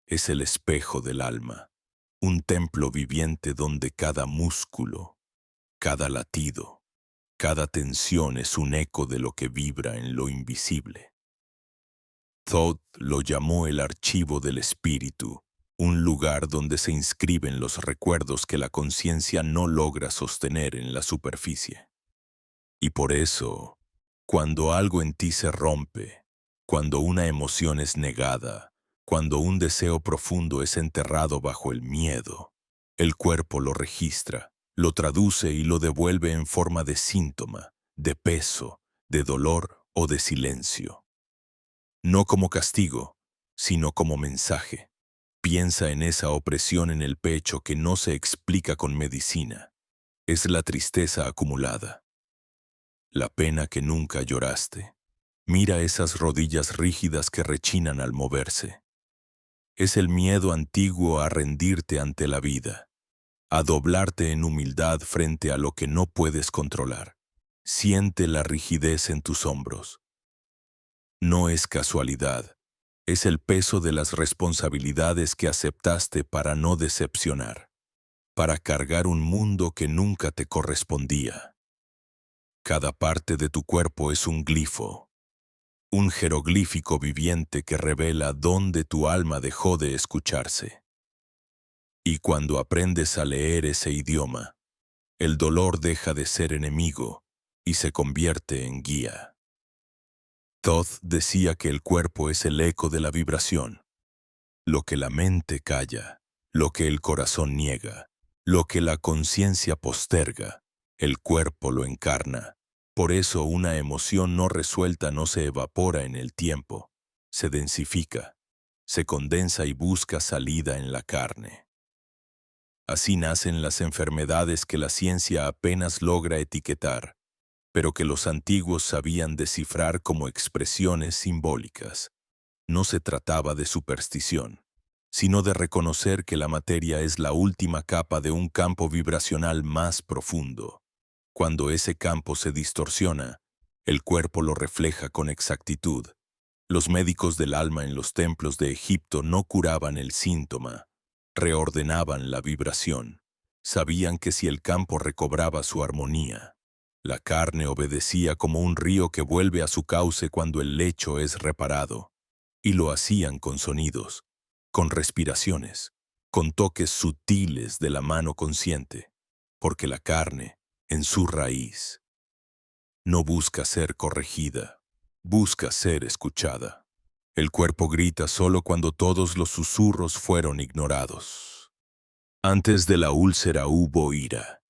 Es el espejo del alma, un templo viviente donde cada músculo, cada latido, cada tensión es un eco de lo que vibra en lo invisible. Thoth lo llamó el archivo del espíritu, un lugar donde se inscriben los recuerdos que la conciencia no logra sostener en la superficie. Y por eso, cuando algo en ti se rompe, cuando una emoción es negada, cuando un deseo profundo es enterrado bajo el miedo, el cuerpo lo registra, lo traduce y lo devuelve en forma de síntoma, de peso, de dolor o de silencio. No como castigo, sino como mensaje. Piensa en esa opresión en el pecho que no se explica con medicina. Es la tristeza acumulada, la pena que nunca lloraste. Mira esas rodillas rígidas que rechinan al moverse. Es el miedo antiguo a rendirte ante la vida, a doblarte en humildad frente a lo que no puedes controlar. Siente la rigidez en tus hombros. No es casualidad, es el peso de las responsabilidades que aceptaste para no decepcionar, para cargar un mundo que nunca te correspondía. Cada parte de tu cuerpo es un glifo, un jeroglífico viviente que revela dónde tu alma dejó de escucharse. Y cuando aprendes a leer ese idioma, el dolor deja de ser enemigo y se convierte en guía. Thoth decía que el cuerpo es el eco de la vibración. Lo que la mente calla, lo que el corazón niega, lo que la conciencia posterga, el cuerpo lo encarna. Por eso una emoción no resuelta no se evapora en el tiempo, se densifica, se condensa y busca salida en la carne. Así nacen las enfermedades que la ciencia apenas logra etiquetar, pero que los antiguos sabían descifrar como expresiones simbólicas. No se trataba de superstición, sino de reconocer que la materia es la última capa de un campo vibracional más profundo. Cuando ese campo se distorsiona, el cuerpo lo refleja con exactitud. Los médicos del alma en los templos de Egipto no curaban el síntoma, reordenaban la vibración. Sabían que si el campo recobraba su armonía, la carne obedecía como un río que vuelve a su cauce cuando el lecho es reparado. Y lo hacían con sonidos, con respiraciones, con toques sutiles de la mano consciente, porque la carne, en su raíz, no busca ser corregida, busca ser escuchada. El cuerpo grita solo cuando todos los susurros fueron ignorados. Antes de la úlcera hubo ira.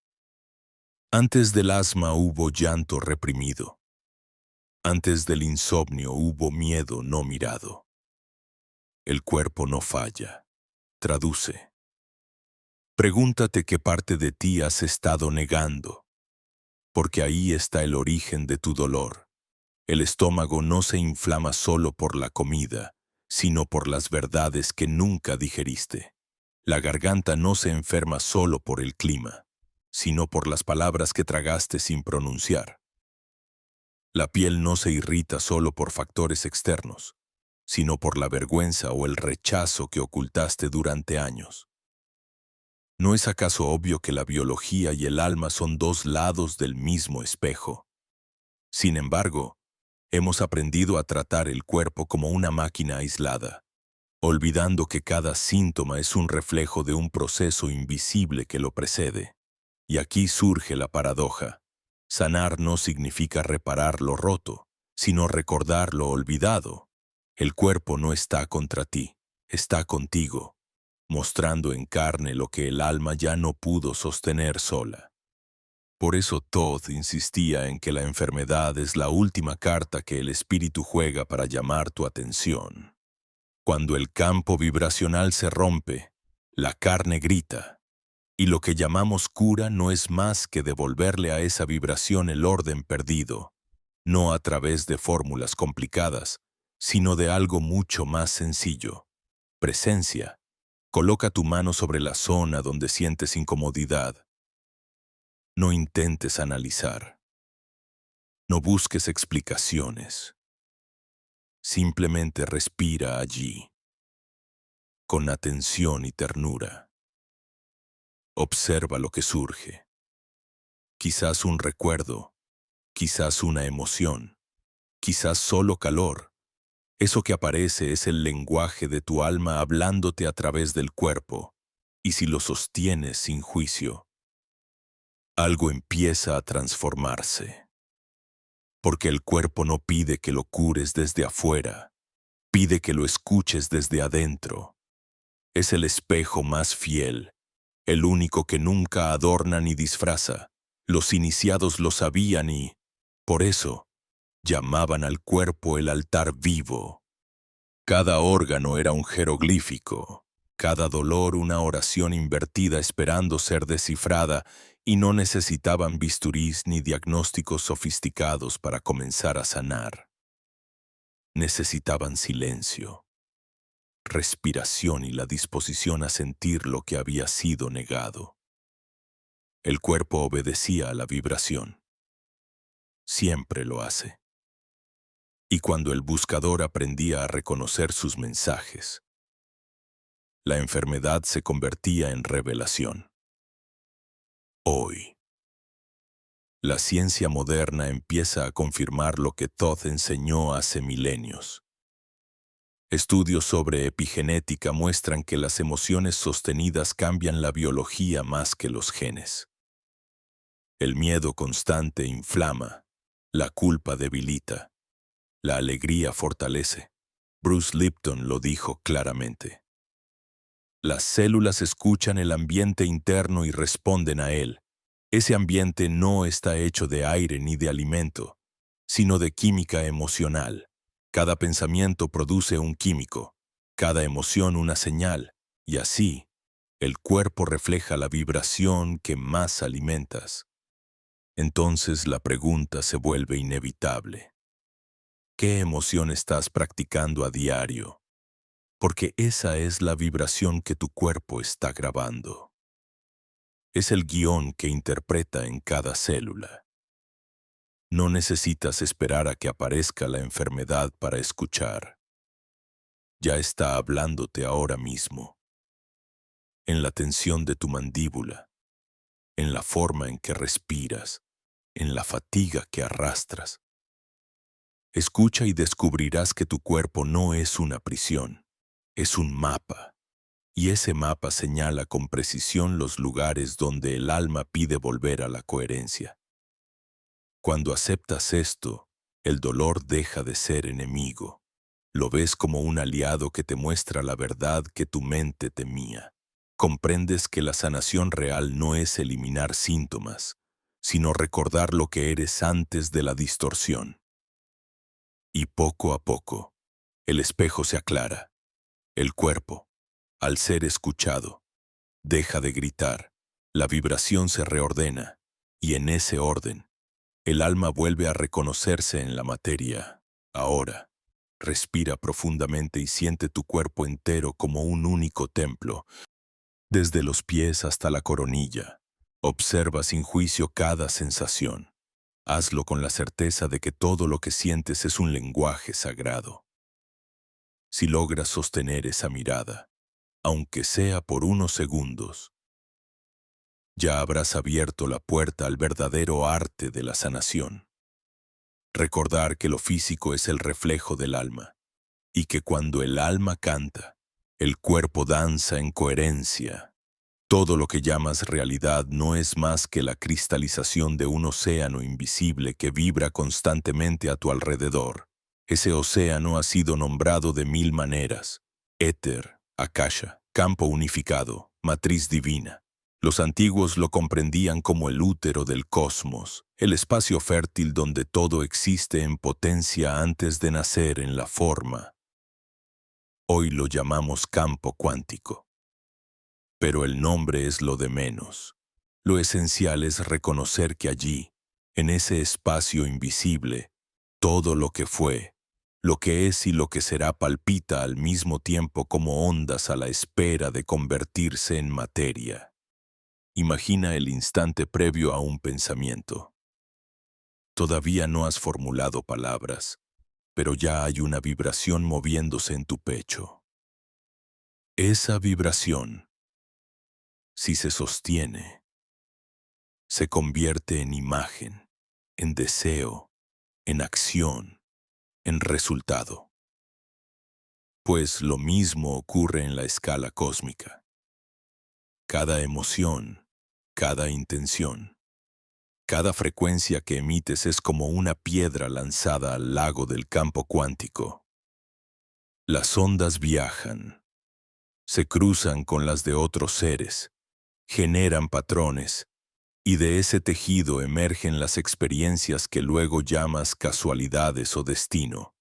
Antes del asma hubo llanto reprimido. Antes del insomnio hubo miedo no mirado. El cuerpo no falla. Traduce. Pregúntate qué parte de ti has estado negando, porque ahí está el origen de tu dolor. El estómago no se inflama solo por la comida, sino por las verdades que nunca digeriste. La garganta no se enferma solo por el clima, sino por las palabras que tragaste sin pronunciar. La piel no se irrita solo por factores externos, sino por la vergüenza o el rechazo que ocultaste durante años. ¿No es acaso obvio que la biología y el alma son dos lados del mismo espejo? Sin embargo, hemos aprendido a tratar el cuerpo como una máquina aislada, olvidando que cada síntoma es un reflejo de un proceso invisible que lo precede. Y aquí surge la paradoja. Sanar no significa reparar lo roto, sino recordar lo olvidado. El cuerpo no está contra ti, está contigo, mostrando en carne lo que el alma ya no pudo sostener sola. Por eso Todd insistía en que la enfermedad es la última carta que el espíritu juega para llamar tu atención. Cuando el campo vibracional se rompe, la carne grita, y lo que llamamos cura no es más que devolverle a esa vibración el orden perdido, no a través de fórmulas complicadas, sino de algo mucho más sencillo. Presencia. Coloca tu mano sobre la zona donde sientes incomodidad. No intentes analizar. No busques explicaciones. Simplemente respira allí, con atención y ternura. Observa lo que surge. Quizás un recuerdo, quizás una emoción, quizás solo calor. Eso que aparece es el lenguaje de tu alma hablándote a través del cuerpo, y si lo sostienes sin juicio, algo empieza a transformarse. Porque el cuerpo no pide que lo cures desde afuera, pide que lo escuches desde adentro. Es el espejo más fiel, el único que nunca adorna ni disfraza. Los iniciados lo sabían y, por eso, llamaban al cuerpo el altar vivo. Cada órgano era un jeroglífico, cada dolor una oración invertida esperando ser descifrada, y no necesitaban bisturís ni diagnósticos sofisticados para comenzar a sanar. Necesitaban silencio, respiración y la disposición a sentir lo que había sido negado. El cuerpo obedecía a la vibración. Siempre lo hace. Y cuando el buscador aprendía a reconocer sus mensajes, la enfermedad se convertía en revelación. Hoy, la ciencia moderna empieza a confirmar lo que Todd enseñó hace milenios. Estudios sobre epigenética muestran que las emociones sostenidas cambian la biología más que los genes. El miedo constante inflama, la culpa debilita, la alegría fortalece. Bruce Lipton lo dijo claramente. Las células escuchan el ambiente interno y responden a él. Ese ambiente no está hecho de aire ni de alimento, sino de química emocional. Cada pensamiento produce un químico, cada emoción una señal, y así, el cuerpo refleja la vibración que más alimentas. Entonces la pregunta se vuelve inevitable. ¿Qué emoción estás practicando a diario? Porque esa es la vibración que tu cuerpo está grabando. Es el guión que interpreta en cada célula. No necesitas esperar a que aparezca la enfermedad para escuchar. Ya está hablándote ahora mismo. En la tensión de tu mandíbula, en la forma en que respiras, en la fatiga que arrastras. Escucha y descubrirás que tu cuerpo no es una prisión, es un mapa. Y ese mapa señala con precisión los lugares donde el alma pide volver a la coherencia. Cuando aceptas esto, el dolor deja de ser enemigo. Lo ves como un aliado que te muestra la verdad que tu mente temía. Comprendes que la sanación real no es eliminar síntomas, sino recordar lo que eres antes de la distorsión. Y poco a poco, el espejo se aclara. El cuerpo, al ser escuchado, deja de gritar, la vibración se reordena, y en ese orden, el alma vuelve a reconocerse en la materia. Ahora, respira profundamente y siente tu cuerpo entero como un único templo, Desde los pies hasta la coronilla, observa sin juicio cada sensación. Hazlo con la certeza de que todo lo que sientes es un lenguaje sagrado. Si logras sostener esa mirada, aunque sea por unos segundos, ya habrás abierto la puerta al verdadero arte de la sanación. Recordar que lo físico es el reflejo del alma, y que cuando el alma canta, el cuerpo danza en coherencia. Todo lo que llamas realidad no es más que la cristalización de un océano invisible que vibra constantemente a tu alrededor. Ese océano ha sido nombrado de 1000 maneras: éter, akasha, campo unificado, matriz divina. Los antiguos lo comprendían como el útero del cosmos, el espacio fértil donde todo existe en potencia antes de nacer en la forma. Hoy lo llamamos campo cuántico. Pero el nombre es lo de menos. Lo esencial es reconocer que allí, en ese espacio invisible, todo lo que fue, lo que es y lo que será palpita al mismo tiempo como ondas a la espera de convertirse en materia. Imagina el instante previo a un pensamiento. Todavía no has formulado palabras, pero ya hay una vibración moviéndose en tu pecho. Esa vibración, si se sostiene, se convierte en imagen, en deseo, en acción, en resultado. Pues lo mismo ocurre en la escala cósmica. Cada emoción, cada intención, cada frecuencia que emites es como una piedra lanzada al lago del campo cuántico. Las ondas viajan, se cruzan con las de otros seres, generan patrones, y de ese tejido emergen las experiencias que luego llamas casualidades o destino.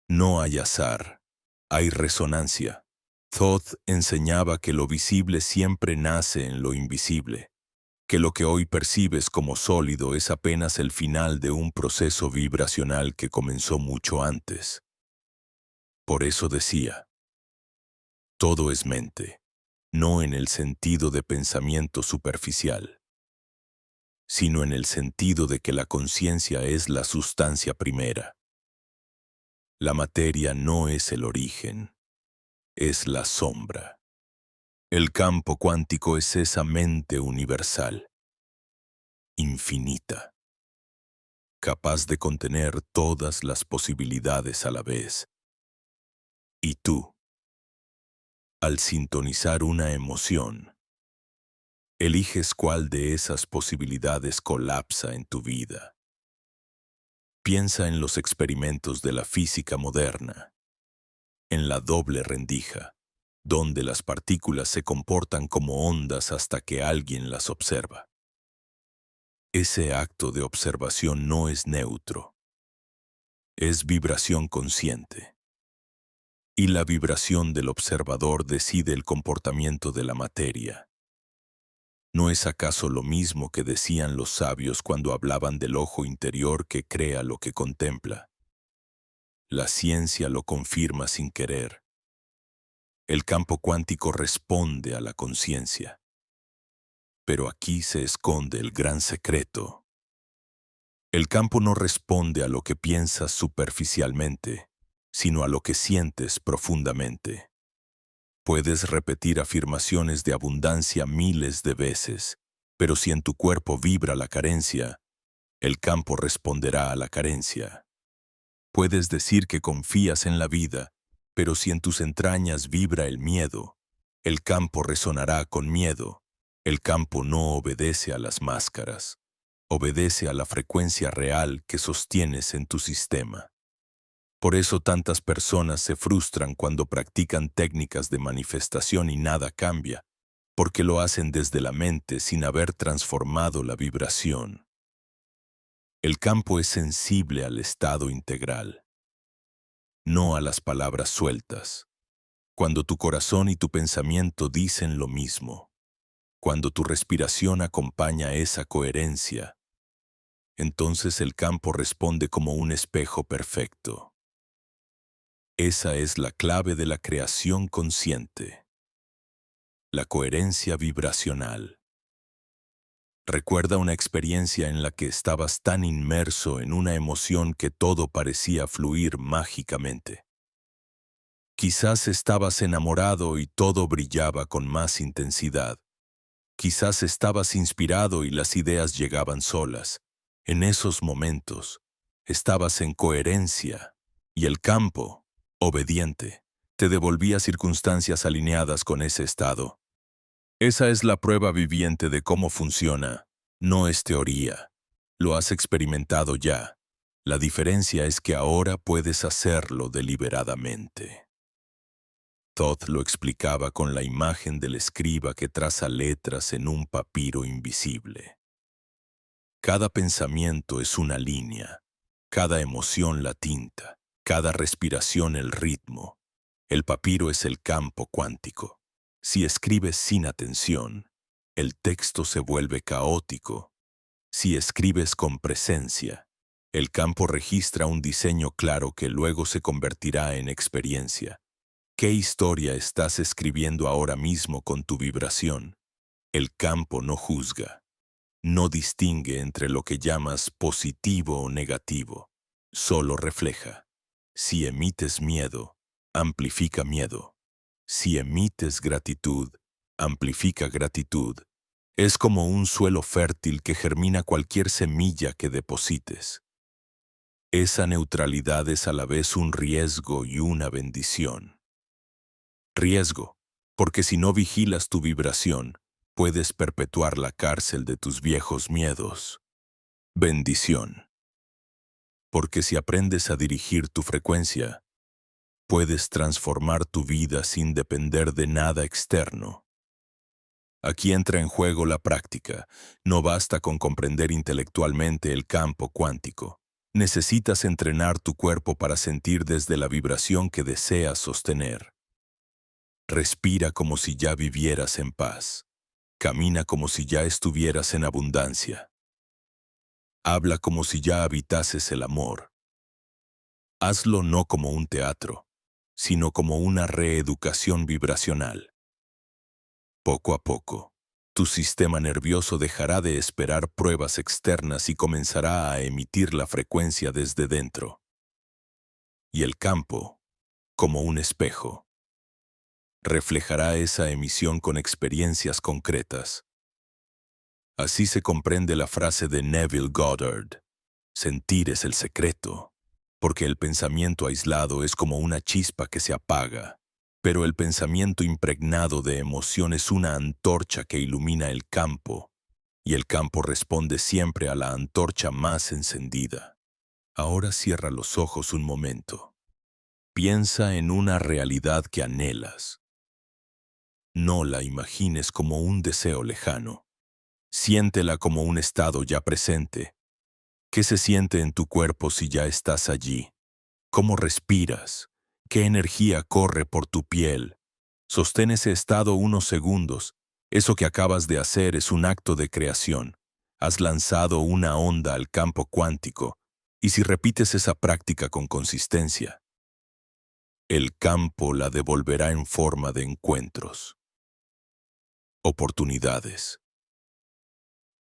No hay azar, hay resonancia. Thoth enseñaba que lo visible siempre nace en lo invisible, que lo que hoy percibes como sólido es apenas el final de un proceso vibracional que comenzó mucho antes. Por eso decía, todo es mente, no en el sentido de pensamiento superficial, sino en el sentido de que la conciencia es la sustancia primera. La materia no es el origen, es la sombra. El campo cuántico es esa mente universal, infinita, capaz de contener todas las posibilidades a la vez. Y tú, al sintonizar una emoción, eliges cuál de esas posibilidades colapsa en tu vida. Piensa en los experimentos de la física moderna, en la doble rendija, donde las partículas se comportan como ondas hasta que alguien las observa. Ese acto de observación no es neutro, es vibración consciente. Y la vibración del observador decide el comportamiento de la materia. ¿No es acaso lo mismo que decían los sabios cuando hablaban del ojo interior que crea lo que contempla? La ciencia lo confirma sin querer. El campo cuántico responde a la conciencia. Pero aquí se esconde el gran secreto. El campo no responde a lo que piensas superficialmente, sino a lo que sientes profundamente. Puedes repetir afirmaciones de abundancia miles de veces, pero si en tu cuerpo vibra la carencia, el campo responderá a la carencia. Puedes decir que confías en la vida, pero si en tus entrañas vibra el miedo, el campo resonará con miedo. El campo no obedece a las máscaras, obedece a la frecuencia real que sostienes en tu sistema. Por eso tantas personas se frustran cuando practican técnicas de manifestación y nada cambia, porque lo hacen desde la mente sin haber transformado la vibración. El campo es sensible al estado integral, no a las palabras sueltas. Cuando tu corazón y tu pensamiento dicen lo mismo, cuando tu respiración acompaña esa coherencia, entonces el campo responde como un espejo perfecto. Esa es la clave de la creación consciente. la coherencia vibracional. Recuerda una experiencia en la que estabas tan inmerso en una emoción que todo parecía fluir mágicamente. Quizás estabas enamorado y todo brillaba con más intensidad. Quizás estabas inspirado y las ideas llegaban solas. En esos momentos, estabas en coherencia y el campo, obediente, te devolvía circunstancias alineadas con ese estado. Esa es la prueba viviente de cómo funciona. No es teoría. Lo has experimentado ya. La diferencia es que ahora puedes hacerlo deliberadamente. Thoth lo explicaba con la imagen del escriba que traza letras en un papiro invisible. Cada pensamiento es una línea, cada emoción la tinta, cada respiración el ritmo. El papiro es el campo cuántico. Si escribes sin atención, el texto se vuelve caótico. Si escribes con presencia, el campo registra un diseño claro que luego se convertirá en experiencia. ¿Qué historia estás escribiendo ahora mismo con tu vibración? El campo no juzga, no distingue entre lo que llamas positivo o negativo, solo refleja. Si emites miedo, amplifica miedo. Si emites gratitud, amplifica gratitud. Es como un suelo fértil que germina cualquier semilla que deposites. Esa neutralidad es a la vez un riesgo y una bendición. Riesgo, porque si no vigilas tu vibración, puedes perpetuar la cárcel de tus viejos miedos. Bendición, porque si aprendes a dirigir tu frecuencia, puedes transformar tu vida sin depender de nada externo. Aquí entra en juego la práctica. No basta con comprender intelectualmente el campo cuántico. Necesitas entrenar tu cuerpo para sentir desde la vibración que deseas sostener. Respira como si ya vivieras en paz. Camina como si ya estuvieras en abundancia. Habla como si ya habitases el amor. Hazlo no como un teatro, sino como una reeducación vibracional. Poco a poco, tu sistema nervioso dejará de esperar pruebas externas y comenzará a emitir la frecuencia desde dentro. Y el campo, como un espejo, reflejará esa emisión con experiencias concretas. Así se comprende la frase de Neville Goddard: sentir es el secreto, porque el pensamiento aislado es como una chispa que se apaga, pero el pensamiento impregnado de emoción es una antorcha que ilumina el campo, y el campo responde siempre a la antorcha más encendida. Ahora cierra los ojos un momento. Piensa en una realidad que anhelas. No la imagines como un deseo lejano. Siéntela como un estado ya presente. ¿Qué se siente en tu cuerpo si ya estás allí? ¿Cómo respiras? ¿Qué energía corre por tu piel? Sostén ese estado unos segundos. Eso que acabas de hacer es un acto de creación. Has lanzado una onda al campo cuántico, y si repites esa práctica con consistencia, el campo la devolverá en forma de encuentros, oportunidades,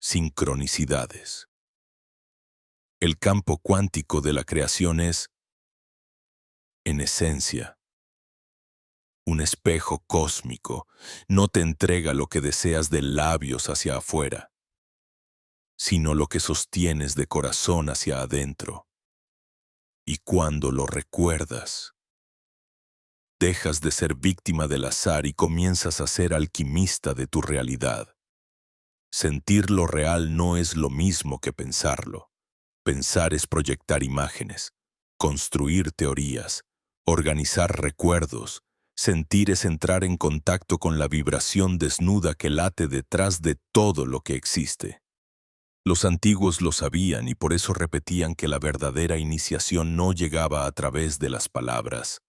sincronicidades. El campo cuántico de la creación es, en esencia, un espejo cósmico. No te entrega lo que deseas de labios hacia afuera, sino lo que sostienes de corazón hacia adentro. Y cuando lo recuerdas, dejas de ser víctima del azar y comienzas a ser alquimista de tu realidad. Sentir lo real no es lo mismo que pensarlo. Pensar es proyectar imágenes, construir teorías, organizar recuerdos. Sentir es entrar en contacto con la vibración desnuda que late detrás de todo lo que existe. Los antiguos lo sabían y por eso repetían que la verdadera iniciación no llegaba a través de las palabras,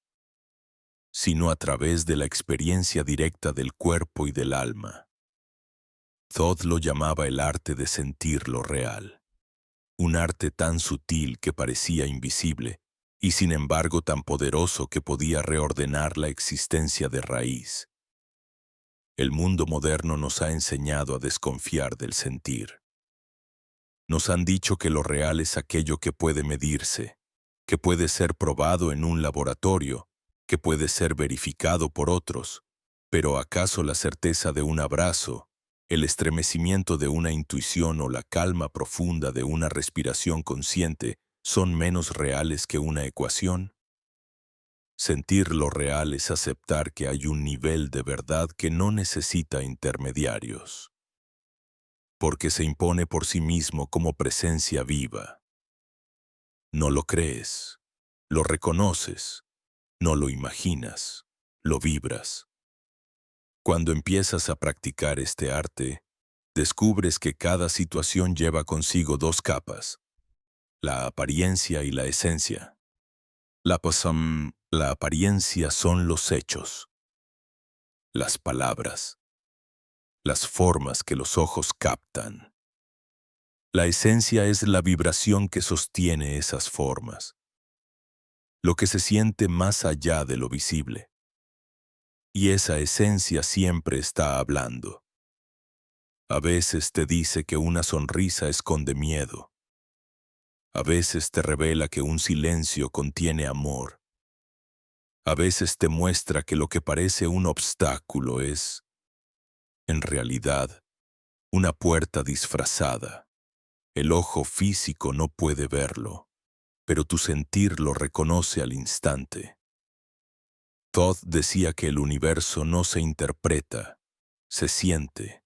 sino a través de la experiencia directa del cuerpo y del alma. Thoth lo llamaba el arte de sentir lo real. Un arte tan sutil que parecía invisible, y sin embargo tan poderoso que podía reordenar la existencia de raíz. El mundo moderno nos ha enseñado a desconfiar del sentir. Nos han dicho que lo real es aquello que puede medirse, que puede ser probado en un laboratorio, que puede ser verificado por otros. Pero ¿acaso la certeza de un abrazo, el estremecimiento de una intuición o la calma profunda de una respiración consciente son menos reales que una ecuación? Sentir lo real es aceptar que hay un nivel de verdad que no necesita intermediarios, porque se impone por sí mismo como presencia viva. No lo crees, lo reconoces, no lo imaginas, lo vibras. Cuando empiezas a practicar este arte, descubres que cada situación lleva consigo dos capas, la apariencia y la esencia. La apariencia son los hechos, las palabras, las formas que los ojos captan. La esencia es la vibración que sostiene esas formas, lo que se siente más allá de lo visible. Y esa esencia siempre está hablando. A veces te dice que una sonrisa esconde miedo. A veces te revela que un silencio contiene amor. A veces te muestra que lo que parece un obstáculo es, en realidad, una puerta disfrazada. El ojo físico no puede verlo, pero tu sentir lo reconoce al instante. Todd decía que el universo no se interpreta, se siente,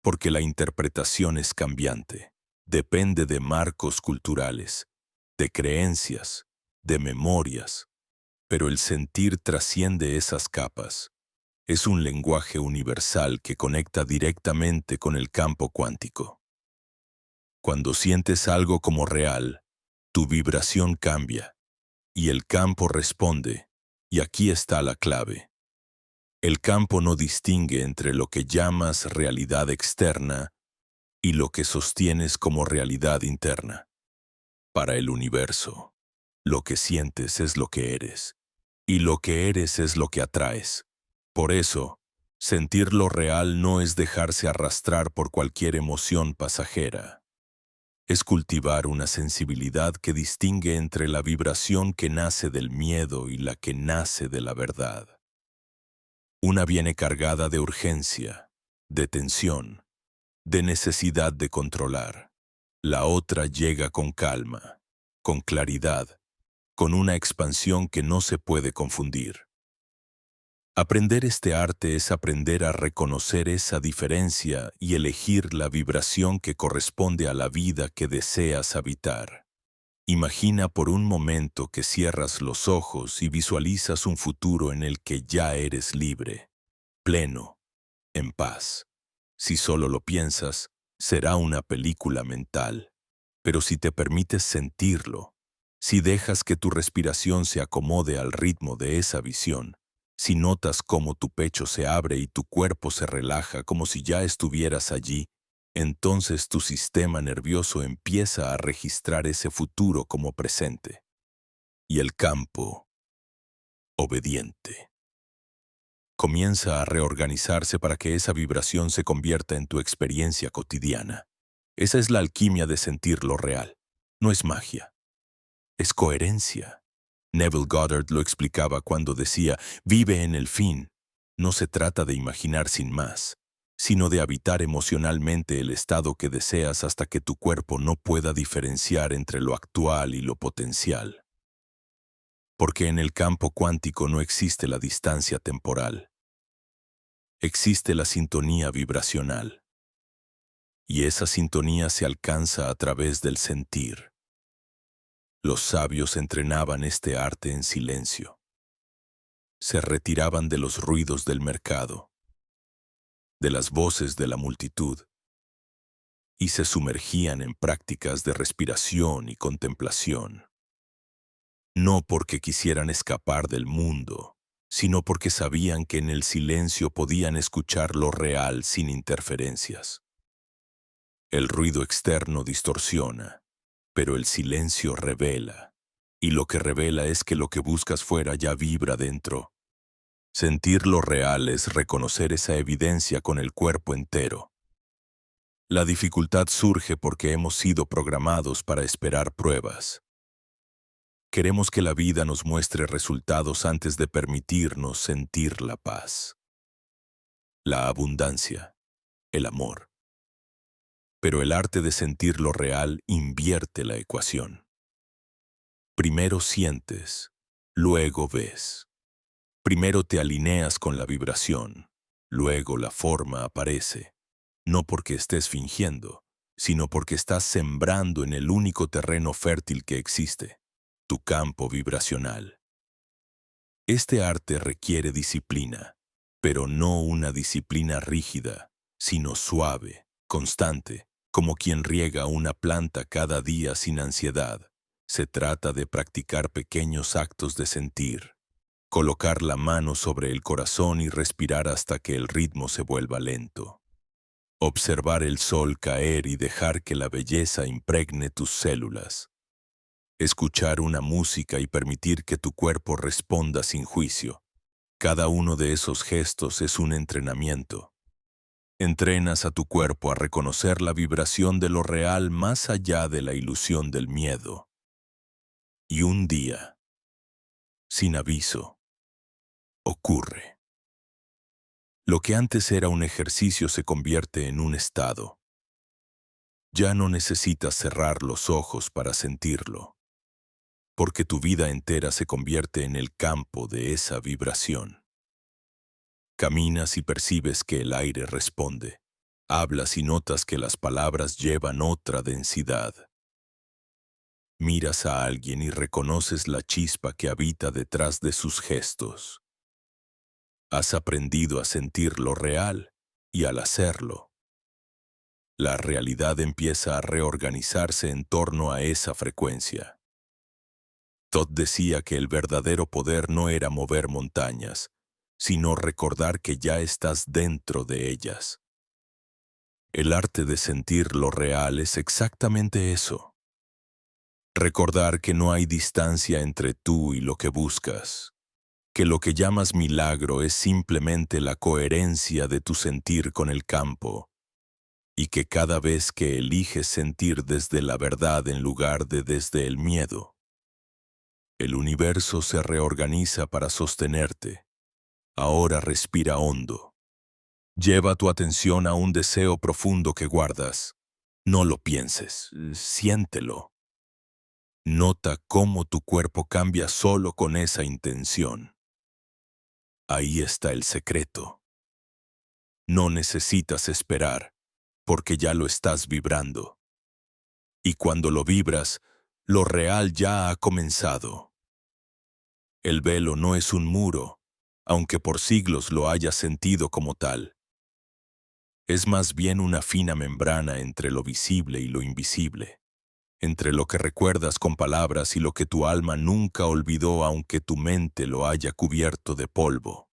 porque la interpretación es cambiante. Depende de marcos culturales, de creencias, de memorias, pero el sentir trasciende esas capas. Es un lenguaje universal que conecta directamente con el campo cuántico. Cuando sientes algo como real, tu vibración cambia y el campo responde, y aquí está la clave. El campo no distingue entre lo que llamas realidad externa y lo que sostienes como realidad interna. Para el universo, lo que sientes es lo que eres, y lo que eres es lo que atraes. Por eso, sentir lo real no es dejarse arrastrar por cualquier emoción pasajera. Es cultivar una sensibilidad que distingue entre la vibración que nace del miedo y la que nace de la verdad. Una viene cargada de urgencia, de tensión, de necesidad de controlar. La otra llega con calma, con claridad, con una expansión que no se puede confundir. Aprender este arte es aprender a reconocer esa diferencia y elegir la vibración que corresponde a la vida que deseas habitar. Imagina por un momento que cierras los ojos y visualizas un futuro en el que ya eres libre, pleno, en paz. Si solo lo piensas, será una película mental. Pero si te permites sentirlo, si dejas que tu respiración se acomode al ritmo de esa visión, si notas cómo tu pecho se abre y tu cuerpo se relaja como si ya estuvieras allí, entonces tu sistema nervioso empieza a registrar ese futuro como presente. Y el campo, obediente, comienza a reorganizarse para que esa vibración se convierta en tu experiencia cotidiana. Esa es la alquimia de sentir lo real. No es magia, es coherencia. Neville Goddard lo explicaba cuando decía, vive en el fin. No se trata de imaginar sin más, sino de habitar emocionalmente el estado que deseas hasta que tu cuerpo no pueda diferenciar entre lo actual y lo potencial. Porque en el campo cuántico no existe la distancia temporal. Existe la sintonía vibracional. Y esa sintonía se alcanza a través del sentir. Los sabios entrenaban este arte en silencio. Se retiraban de los ruidos del mercado, de las voces de la multitud, y se sumergían en prácticas de respiración y contemplación. No porque quisieran escapar del mundo, sino porque sabían que en el silencio podían escuchar lo real sin interferencias. El ruido externo distorsiona, pero el silencio revela, y lo que revela es que lo que buscas fuera ya vibra dentro. Sentir lo real es reconocer esa evidencia con el cuerpo entero. La dificultad surge porque hemos sido programados para esperar pruebas. Queremos que la vida nos muestre resultados antes de permitirnos sentir la paz, la abundancia, el amor. Pero el arte de sentir lo real invierte la ecuación. Primero sientes, luego ves. Primero te alineas con la vibración, luego la forma aparece. No porque estés fingiendo, sino porque estás sembrando en el único terreno fértil que existe, tu campo vibracional. Este arte requiere disciplina, pero no una disciplina rígida, sino suave, constante, como quien riega una planta cada día sin ansiedad. Se trata de practicar pequeños actos de sentir, colocar la mano sobre el corazón y respirar hasta que el ritmo se vuelva lento. Observar el sol caer y dejar que la belleza impregne tus células. Escuchar una música y permitir que tu cuerpo responda sin juicio. Cada uno de esos gestos es un entrenamiento. Entrenas a tu cuerpo a reconocer la vibración de lo real más allá de la ilusión del miedo. Y un día, sin aviso, ocurre. Lo que antes era un ejercicio se convierte en un estado. Ya no necesitas cerrar los ojos para sentirlo, porque tu vida entera se convierte en el campo de esa vibración. Caminas y percibes que el aire responde. Hablas y notas que las palabras llevan otra densidad. Miras a alguien y reconoces la chispa que habita detrás de sus gestos. Has aprendido a sentir lo real y al hacerlo, la realidad empieza a reorganizarse en torno a esa frecuencia. Todd decía que el verdadero poder no era mover montañas, sino recordar que ya estás dentro de ellas. El arte de sentir lo real es exactamente eso. Recordar que no hay distancia entre tú y lo que buscas, que lo que llamas milagro es simplemente la coherencia de tu sentir con el campo, y que cada vez que eliges sentir desde la verdad en lugar de desde el miedo, el universo se reorganiza para sostenerte. Ahora respira hondo. Lleva tu atención a un deseo profundo que guardas. No lo pienses, siéntelo. Nota cómo tu cuerpo cambia solo con esa intención. Ahí está el secreto. No necesitas esperar, porque ya lo estás vibrando. Y cuando lo vibras, lo real ya ha comenzado. El velo no es un muro, aunque por siglos lo hayas sentido como tal. Es más bien una fina membrana entre lo visible y lo invisible, entre lo que recuerdas con palabras y lo que tu alma nunca olvidó aunque tu mente lo haya cubierto de polvo.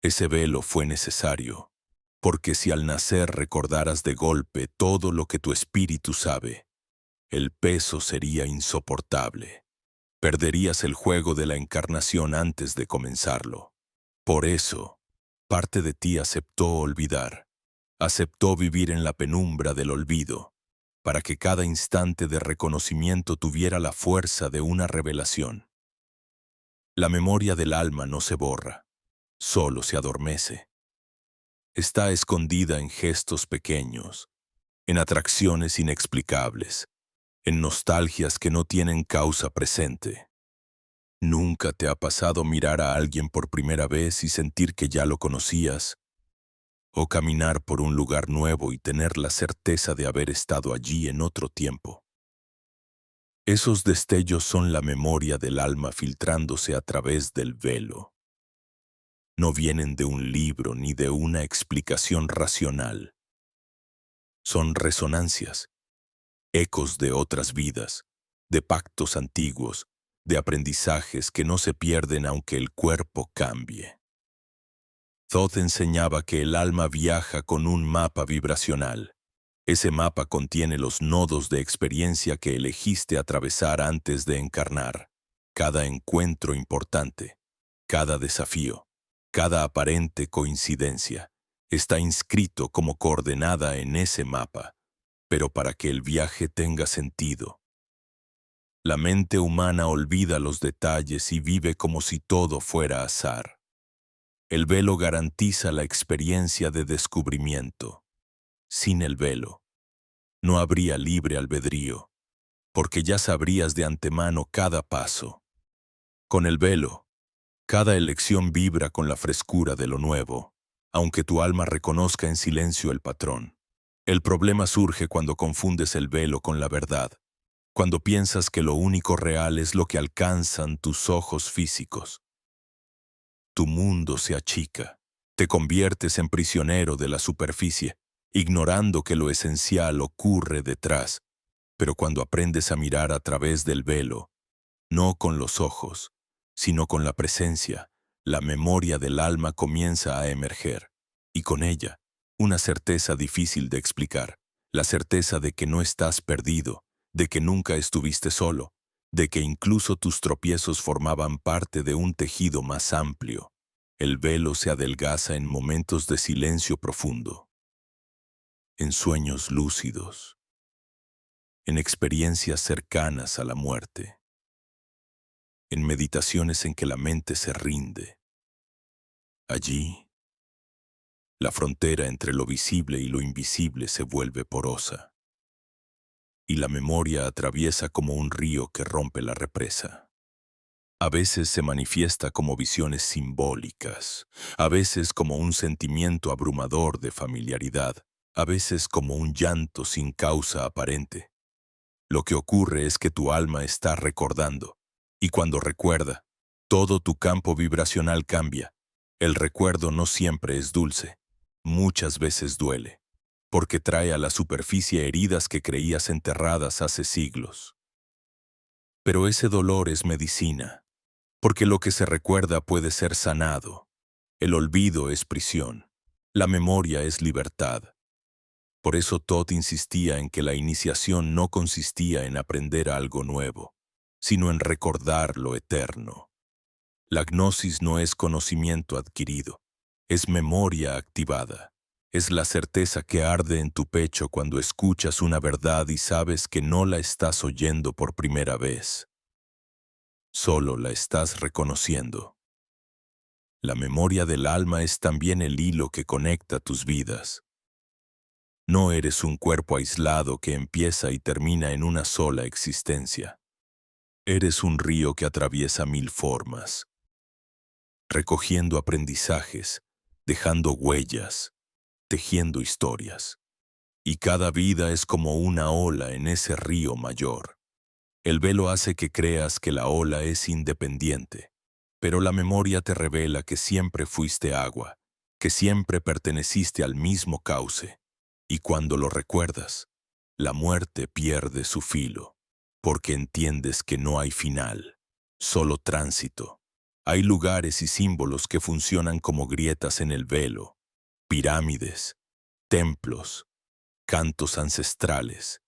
Ese velo fue necesario, porque si al nacer recordaras de golpe todo lo que tu espíritu sabe, el peso sería insoportable. Perderías el juego de la encarnación antes de comenzarlo. Por eso, parte de ti aceptó olvidar, aceptó vivir en la penumbra del olvido, para que cada instante de reconocimiento tuviera la fuerza de una revelación. La memoria del alma no se borra, solo se adormece. Está escondida en gestos pequeños, en atracciones inexplicables, en nostalgias que no tienen causa presente. ¿Nunca te ha pasado mirar a alguien por primera vez y sentir que ya lo conocías? ¿O caminar por un lugar nuevo y tener la certeza de haber estado allí en otro tiempo? Esos destellos son la memoria del alma filtrándose a través del velo. No vienen de un libro ni de una explicación racional. Son resonancias, ecos de otras vidas, de pactos antiguos, de aprendizajes que no se pierden aunque el cuerpo cambie. Thoth enseñaba que el alma viaja con un mapa vibracional. Ese mapa contiene los nodos de experiencia que elegiste atravesar antes de encarnar. Cada encuentro importante, Cada desafío, cada aparente coincidencia, está inscrito como coordenada en ese mapa, pero para que el viaje tenga sentido. La mente humana olvida los detalles y vive como si todo fuera azar. El velo garantiza la experiencia de descubrimiento. Sin el velo, no habría libre albedrío, porque ya sabrías de antemano cada paso. Con el velo, cada elección vibra con la frescura de lo nuevo, aunque tu alma reconozca en silencio el patrón. El problema surge cuando confundes el velo con la verdad, cuando piensas que lo único real es lo que alcanzan tus ojos físicos. Tu mundo se achica, te conviertes en prisionero de la superficie, ignorando que lo esencial ocurre detrás. Pero cuando aprendes a mirar a través del velo, no con los ojos, sino con la presencia, la memoria del alma comienza a emerger, y con ella, una certeza difícil de explicar, la certeza de que no estás perdido, de que nunca estuviste solo, de que incluso tus tropiezos formaban parte de un tejido más amplio. El velo se adelgaza en momentos de silencio profundo, en sueños lúcidos, en experiencias cercanas a la muerte, en meditaciones en que la mente se rinde. Allí, la frontera entre lo visible y lo invisible se vuelve porosa, y la memoria atraviesa como un río que rompe la represa. A veces se manifiesta como visiones simbólicas, a veces como un sentimiento abrumador de familiaridad, a veces como un llanto sin causa aparente. Lo que ocurre es que tu alma está recordando, y cuando recuerda, todo tu campo vibracional cambia. El recuerdo no siempre es dulce, muchas veces duele, porque trae a la superficie heridas que creías enterradas hace siglos. Pero ese dolor es medicina, porque lo que se recuerda puede ser sanado. El olvido es prisión, la memoria es libertad. Por eso Todd insistía en que la iniciación no consistía en aprender algo nuevo, sino en recordar lo eterno. La gnosis no es conocimiento adquirido, es memoria activada. Es la certeza que arde en tu pecho cuando escuchas una verdad y sabes que no la estás oyendo por primera vez. Solo la estás reconociendo. La memoria del alma es también el hilo que conecta tus vidas. No eres un cuerpo aislado que empieza y termina en una sola existencia. Eres un río que atraviesa 1000 formas, recogiendo aprendizajes, dejando huellas, tejiendo historias. Y cada vida es como una ola en ese río mayor. El velo hace que creas que la ola es independiente, pero la memoria te revela que siempre fuiste agua, que siempre perteneciste al mismo cauce. Y cuando lo recuerdas, la muerte pierde su filo, porque entiendes que no hay final, solo tránsito. Hay lugares y símbolos que funcionan como grietas en el velo, pirámides, templos, cantos ancestrales,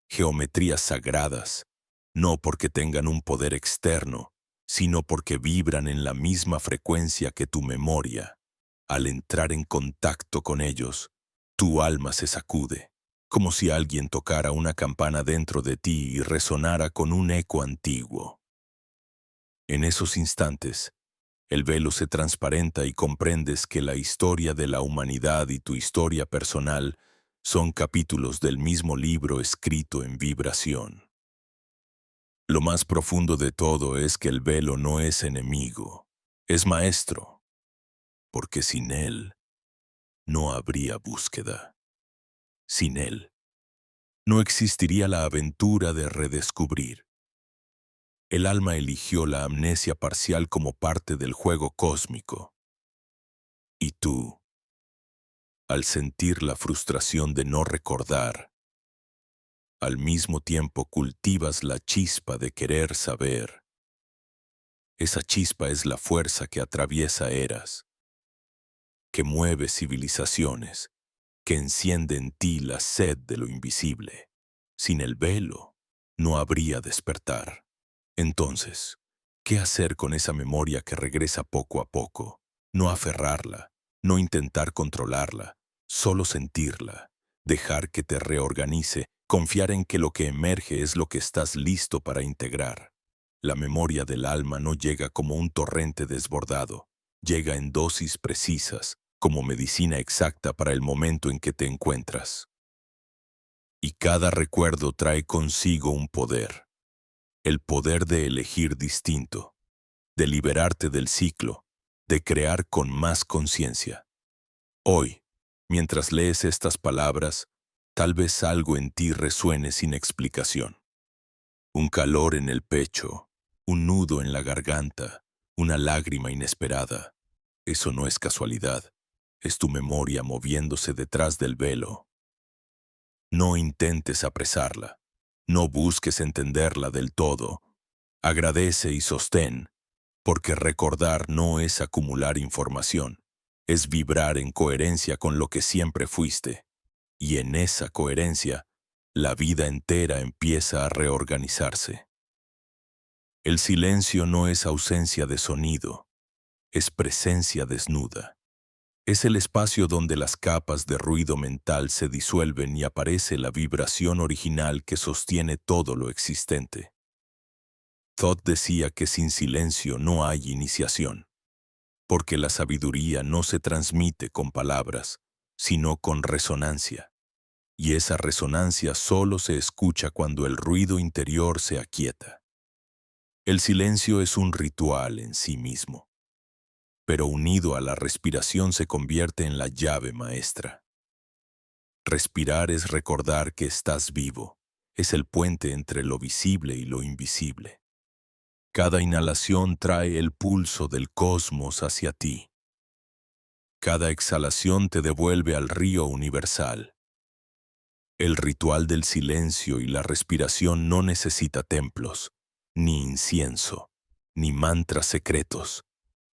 geometrías sagradas, no porque tengan un poder externo, sino porque vibran en la misma frecuencia que tu memoria. Al entrar en contacto con ellos, tu alma se sacude, como si alguien tocara una campana dentro de ti y resonara con un eco antiguo. En esos instantes, el velo se transparenta y comprendes que la historia de la humanidad y tu historia personal son capítulos del mismo libro escrito en vibración. Lo más profundo de todo es que el velo no es enemigo, es maestro, porque sin él no habría búsqueda. Sin él no existiría la aventura de redescubrir. El alma eligió la amnesia parcial como parte del juego cósmico. Y tú, al sentir la frustración de no recordar, al mismo tiempo cultivas la chispa de querer saber. Esa chispa es la fuerza que atraviesa eras, que mueve civilizaciones, que enciende en ti la sed de lo invisible. Sin el velo, no habría despertar. Entonces, ¿Qué hacer con esa memoria que regresa poco a poco? No aferrarla, no intentar controlarla, solo sentirla, dejar que te reorganice, confiar en que lo que emerge es lo que estás listo para integrar. La memoria del alma no llega como un torrente desbordado, llega en dosis precisas, como medicina exacta para el momento en que te encuentras. Y cada recuerdo trae consigo un poder, el poder de elegir distinto, de liberarte del ciclo, de crear con más conciencia. Hoy, mientras lees estas palabras, tal vez algo en ti resuene sin explicación. Un calor en el pecho, un nudo en la garganta, una lágrima inesperada. Eso no es casualidad, es tu memoria moviéndose detrás del velo. No intentes apresarla, no busques entenderla del todo. Agradece y sostén, porque recordar no es acumular información, es vibrar en coherencia con lo que siempre fuiste. Y en esa coherencia, la vida entera empieza a reorganizarse. El silencio no es ausencia de sonido, es presencia desnuda. Es el espacio donde las capas de ruido mental se disuelven y aparece la vibración original que sostiene todo lo existente. Thoth decía que sin silencio no hay iniciación, porque la sabiduría no se transmite con palabras, sino con resonancia. Y esa resonancia solo se escucha cuando el ruido interior se aquieta. El silencio es un ritual en sí mismo, pero unido a la respiración se convierte en la llave maestra. Respirar es recordar que estás vivo, es el puente entre lo visible y lo invisible. Cada inhalación trae el pulso del cosmos hacia ti. Cada exhalación te devuelve al río universal. El ritual del silencio y la respiración no necesita templos, ni incienso, ni mantras secretos.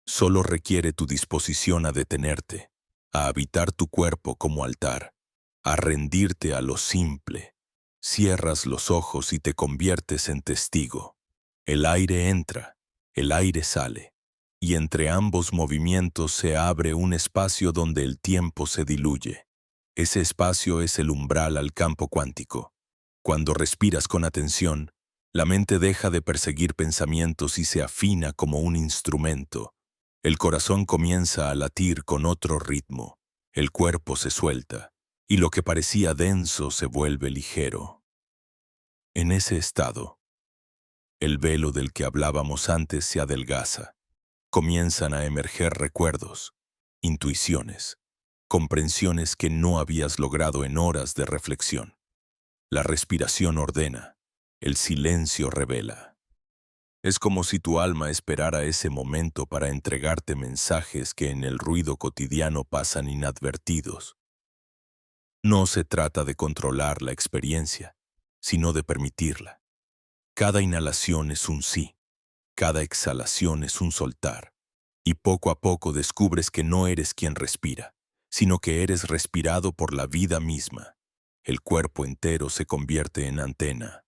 Solo requiere tu disposición a detenerte, a habitar tu cuerpo como altar, a rendirte a lo simple. Cierras los ojos y te conviertes en testigo. El aire entra, el aire sale, y entre ambos movimientos se abre un espacio donde el tiempo se diluye. Ese espacio es el umbral al campo cuántico. Cuando respiras con atención, la mente deja de perseguir pensamientos y se afina como un instrumento. El corazón comienza a latir con otro ritmo, el cuerpo se suelta, y lo que parecía denso se vuelve ligero. En ese estado, el velo del que hablábamos antes se adelgaza. Comienzan a emerger recuerdos, intuiciones, comprensiones que no habías logrado en horas de reflexión. La respiración ordena, el silencio revela. Es como si tu alma esperara ese momento para entregarte mensajes que en el ruido cotidiano pasan inadvertidos. No se trata de controlar la experiencia, sino de permitirla. Cada inhalación es un sí, cada exhalación es un soltar, y poco a poco descubres que no eres quien respira, sino que eres respirado por la vida misma. El cuerpo entero se convierte en antena.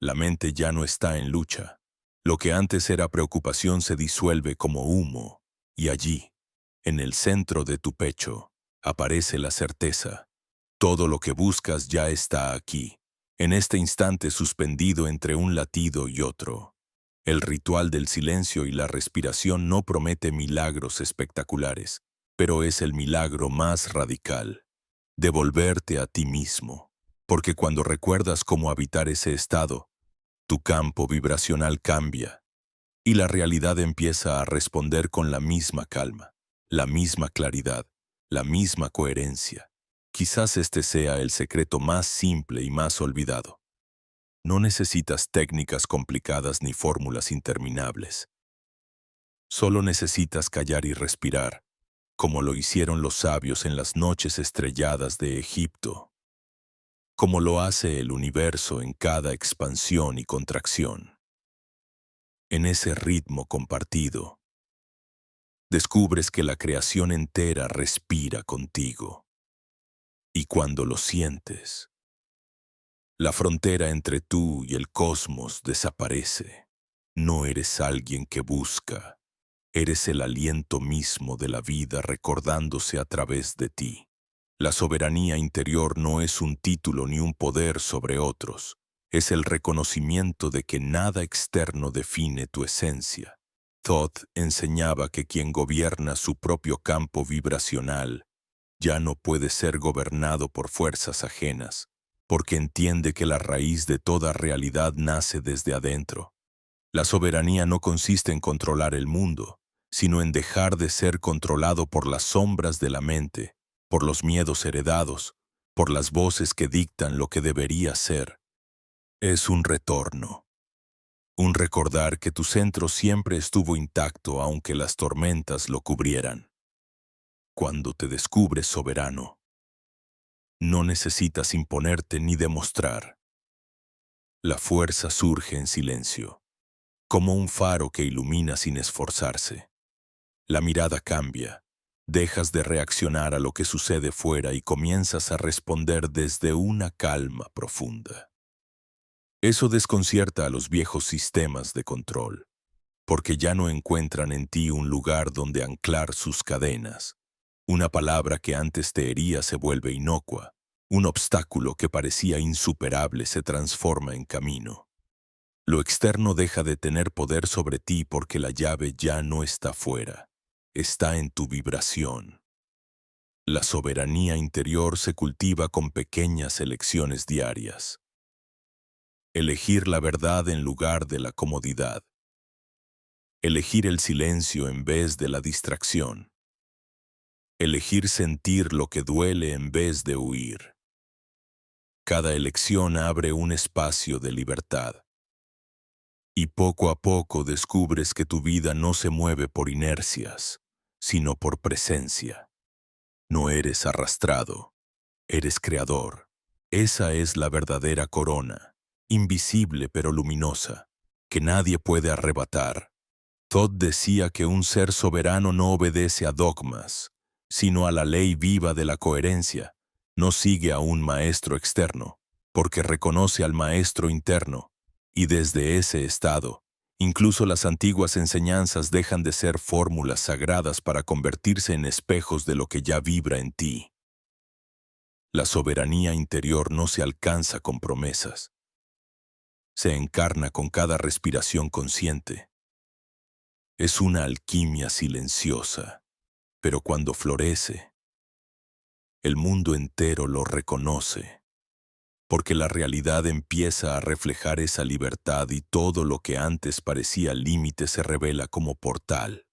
La mente ya no está en lucha. Lo que antes era preocupación se disuelve como humo, y allí, en el centro de tu pecho, aparece la certeza. Todo lo que buscas ya está aquí, en este instante suspendido entre un latido y otro. El ritual del silencio y la respiración no promete milagros espectaculares, pero es el milagro más radical. Devolverte a ti mismo, porque cuando recuerdas cómo habitar ese estado, tu campo vibracional cambia y la realidad empieza a responder con la misma calma, la misma claridad, la misma coherencia. Quizás este sea el secreto más simple y más olvidado. No necesitas técnicas complicadas ni fórmulas interminables. Solo necesitas callar y respirar, como lo hicieron los sabios en las noches estrelladas de Egipto, como lo hace el universo en cada expansión y contracción. En ese ritmo compartido, descubres que la creación entera respira contigo. Y cuando lo sientes, la frontera entre tú y el cosmos desaparece. No eres alguien que busca. Eres el aliento mismo de la vida recordándose a través de ti. La soberanía interior no es un título ni un poder sobre otros. Es el reconocimiento de que nada externo define tu esencia. Thoth enseñaba que quien gobierna su propio campo vibracional ya no puede ser gobernado por fuerzas ajenas, porque entiende que la raíz de toda realidad nace desde adentro. La soberanía no consiste en controlar el mundo, sino en dejar de ser controlado por las sombras de la mente, por los miedos heredados, por las voces que dictan lo que debería ser. Es un retorno, un recordar que tu centro siempre estuvo intacto aunque las tormentas lo cubrieran. Cuando te descubres soberano, no necesitas imponerte ni demostrar. La fuerza surge en silencio, como un faro que ilumina sin esforzarse. La mirada cambia, dejas de reaccionar a lo que sucede fuera y comienzas a responder desde una calma profunda. Eso desconcierta a los viejos sistemas de control, porque ya no encuentran en ti un lugar donde anclar sus cadenas. Una palabra que antes te hería se vuelve inocua. Un obstáculo que parecía insuperable se transforma en camino. Lo externo deja de tener poder sobre ti porque la llave ya no está fuera, está en tu vibración. La soberanía interior se cultiva con pequeñas elecciones diarias. Elegir la verdad en lugar de la comodidad. Elegir el silencio en vez de la distracción. Elegir sentir lo que duele en vez de huir. Cada elección abre un espacio de libertad. Y poco a poco descubres que tu vida no se mueve por inercias, sino por presencia. No eres arrastrado, eres creador. Esa es la verdadera corona, invisible pero luminosa, que nadie puede arrebatar. Thoth decía que un ser soberano no obedece a dogmas, sino a la ley viva de la coherencia. No sigue a un maestro externo, porque reconoce al maestro interno, y desde ese estado, incluso las antiguas enseñanzas dejan de ser fórmulas sagradas para convertirse en espejos de lo que ya vibra en ti. La soberanía interior no se alcanza con promesas. Se encarna con cada respiración consciente. Es una alquimia silenciosa, pero cuando florece, el mundo entero lo reconoce, porque la realidad empieza a reflejar esa libertad y todo lo que antes parecía límite se revela como portal.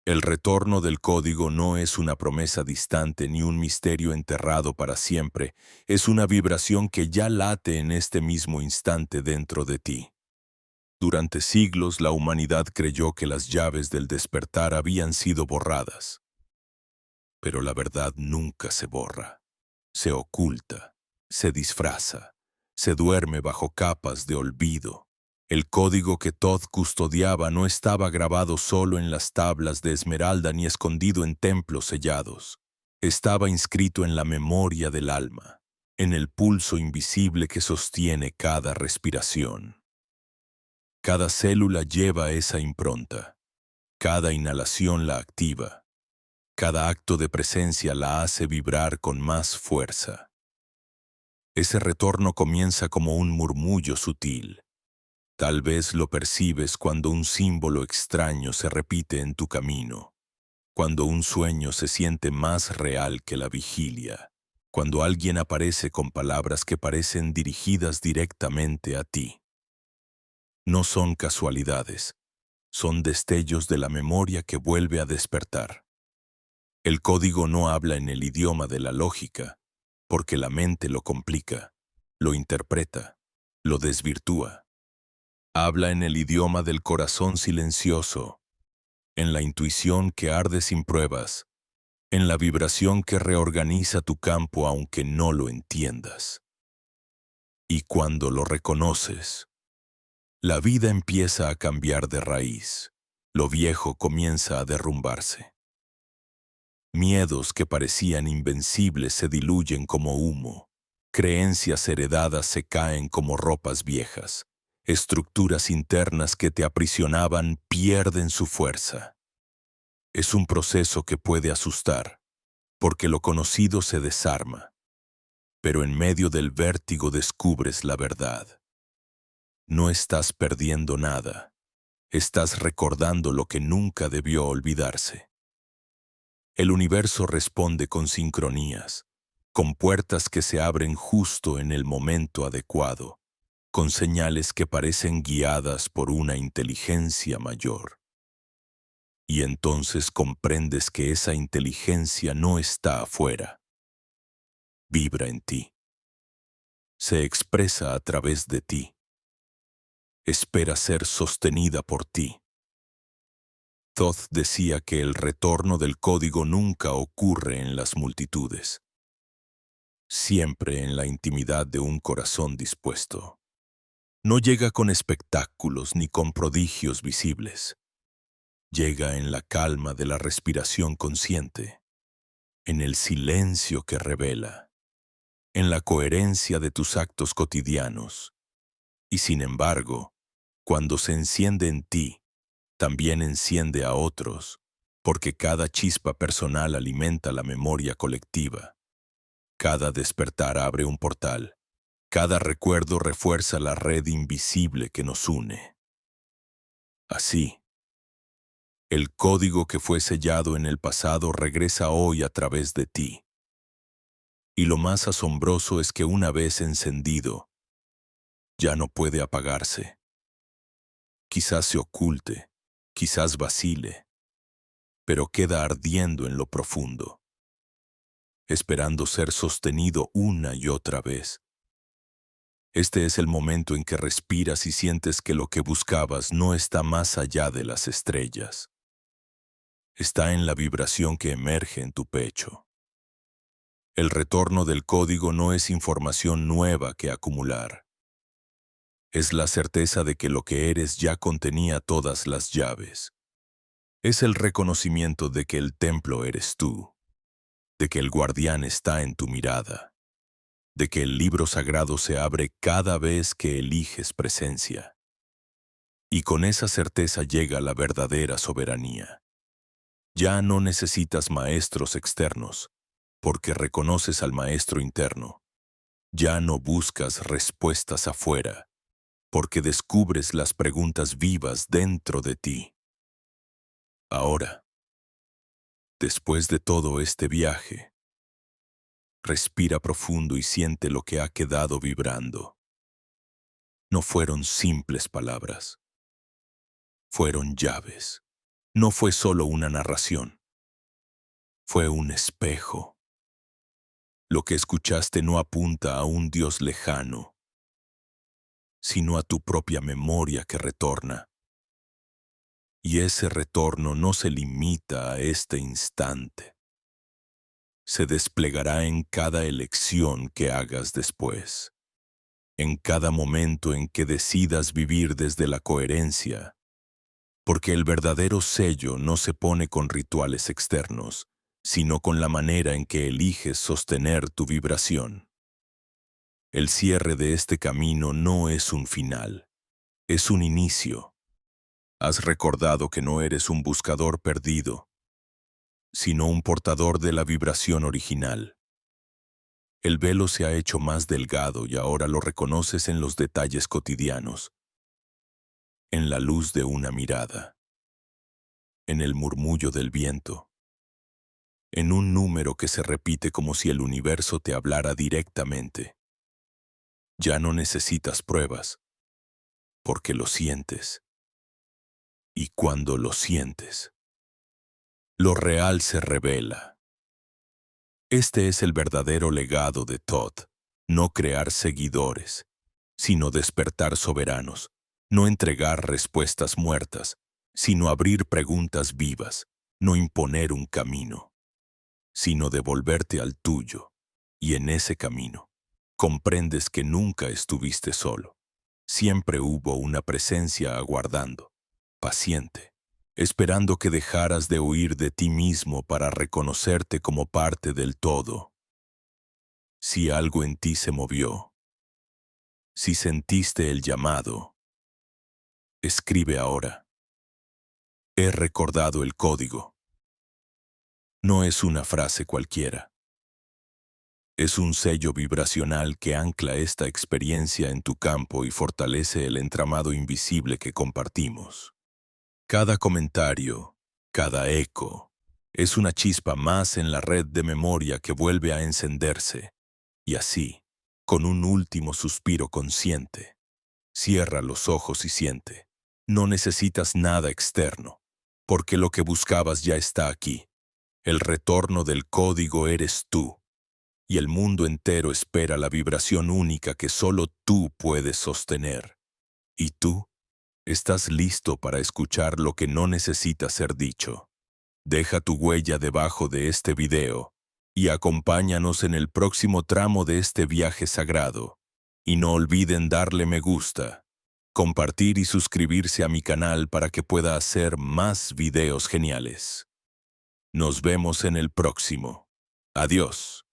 El retorno del código no es una promesa distante ni un misterio enterrado para siempre, es una vibración que ya late en este mismo instante dentro de ti. Durante siglos la humanidad creyó que las llaves del despertar habían sido borradas. Pero la verdad nunca se borra, se oculta, se disfraza, se duerme bajo capas de olvido. El código que Thoth custodiaba no estaba grabado solo en las tablas de esmeralda ni escondido en templos sellados. Estaba inscrito en la memoria del alma, en el pulso invisible que sostiene cada respiración. Cada célula lleva esa impronta, cada inhalación la activa, cada acto de presencia la hace vibrar con más fuerza. Ese retorno comienza como un murmullo sutil. Tal vez lo percibes cuando un símbolo extraño se repite en tu camino, cuando un sueño se siente más real que la vigilia, cuando alguien aparece con palabras que parecen dirigidas directamente a ti. No son casualidades, son destellos de la memoria que vuelve a despertar. El código no habla en el idioma de la lógica, porque la mente lo complica, lo interpreta, lo desvirtúa. Habla en el idioma del corazón silencioso, en la intuición que arde sin pruebas, en la vibración que reorganiza tu campo aunque no lo entiendas. Y cuando lo reconoces, la vida empieza a cambiar de raíz, lo viejo comienza a derrumbarse. Miedos que parecían invencibles se diluyen como humo, creencias heredadas se caen como ropas viejas, Estructuras internas que te aprisionaban pierden su fuerza. Es un proceso que puede asustar, porque lo conocido se desarma, pero en medio del vértigo descubres la verdad. No estás perdiendo nada, estás recordando lo que nunca debió olvidarse. El universo responde con sincronías, con puertas que se abren justo en el momento adecuado, con señales que parecen guiadas por una inteligencia mayor. Y entonces comprendes que esa inteligencia no está afuera, vibra en ti, se expresa a través de ti, espera ser sostenida por ti. Thoth decía que el retorno del código nunca ocurre en las multitudes, siempre en la intimidad de un corazón dispuesto. No llega con espectáculos ni con prodigios visibles. Llega en la calma de la respiración consciente, en el silencio que revela, en la coherencia de tus actos cotidianos. Y sin embargo, cuando se enciende en ti, también enciende a otros, porque cada chispa personal alimenta la memoria colectiva. Cada despertar abre un portal. Cada recuerdo refuerza la red invisible que nos une. Así, el código que fue sellado en el pasado regresa hoy a través de ti. Y lo más asombroso es que una vez encendido, ya no puede apagarse. Quizás se oculte, quizás vacile, pero queda ardiendo en lo profundo, esperando ser sostenido una y otra vez. Este es el momento en que respiras y sientes que lo que buscabas no está más allá de las estrellas. Está en la vibración que emerge en tu pecho. El retorno del código no es información nueva que acumular. Es la certeza de que lo que eres ya contenía todas las llaves. Es el reconocimiento de que el templo eres tú, de que el guardián está en tu mirada, de que el libro sagrado se abre cada vez que eliges presencia. Y con esa certeza llega la verdadera soberanía. Ya no necesitas maestros externos, porque reconoces al maestro interno. Ya no buscas respuestas afuera, porque descubres las preguntas vivas dentro de ti. Ahora, después de todo este viaje, respira profundo y siente lo que ha quedado vibrando. No fueron simples palabras, fueron llaves. No fue solo una narración, fue un espejo. Lo que escuchaste no apunta a un Dios lejano, sino a tu propia memoria que retorna. Y ese retorno no se limita a este instante. Se desplegará en cada elección que hagas después, en cada momento en que decidas vivir desde la coherencia, porque el verdadero sello no se pone con rituales externos, sino con la manera en que eliges sostener tu vibración. El cierre de este camino no es un final, es un inicio. Has recordado que no eres un buscador perdido, sino un portador de la vibración original. El velo se ha hecho más delgado y ahora lo reconoces en los detalles cotidianos, en la luz de una mirada, en el murmullo del viento, en un número que se repite como si el universo te hablara directamente. Ya no necesitas pruebas, porque lo sientes. Y cuando lo sientes, lo real se revela. Este es el verdadero legado de Thoth, no crear seguidores, sino despertar soberanos, no entregar respuestas muertas, sino abrir preguntas vivas, no imponer un camino, sino devolverte al tuyo, y en ese camino comprendes que nunca estuviste solo. Siempre hubo una presencia aguardando, paciente, esperando que dejaras de huir de ti mismo para reconocerte como parte del todo. Si algo en ti se movió, si sentiste el llamado, Escribe ahora. He recordado el código. No es una frase cualquiera. Es un sello vibracional que ancla esta experiencia en tu campo y fortalece el entramado invisible que compartimos. Cada comentario, cada eco, es una chispa más en la red de memoria que vuelve a encenderse. Y así, con un último suspiro consciente, cierra los ojos y siente. No necesitas nada externo, porque lo que buscabas ya está aquí. El retorno del código eres tú, y el mundo entero espera la vibración única que solo tú puedes sostener. ¿Y tú? ¿Estás listo para escuchar lo que no necesita ser dicho? Deja tu huella debajo de este video y acompáñanos en el próximo tramo de este viaje sagrado. Y no olviden darle me gusta, compartir y suscribirse a mi canal para que pueda hacer más videos geniales. Nos vemos en el próximo. Adiós.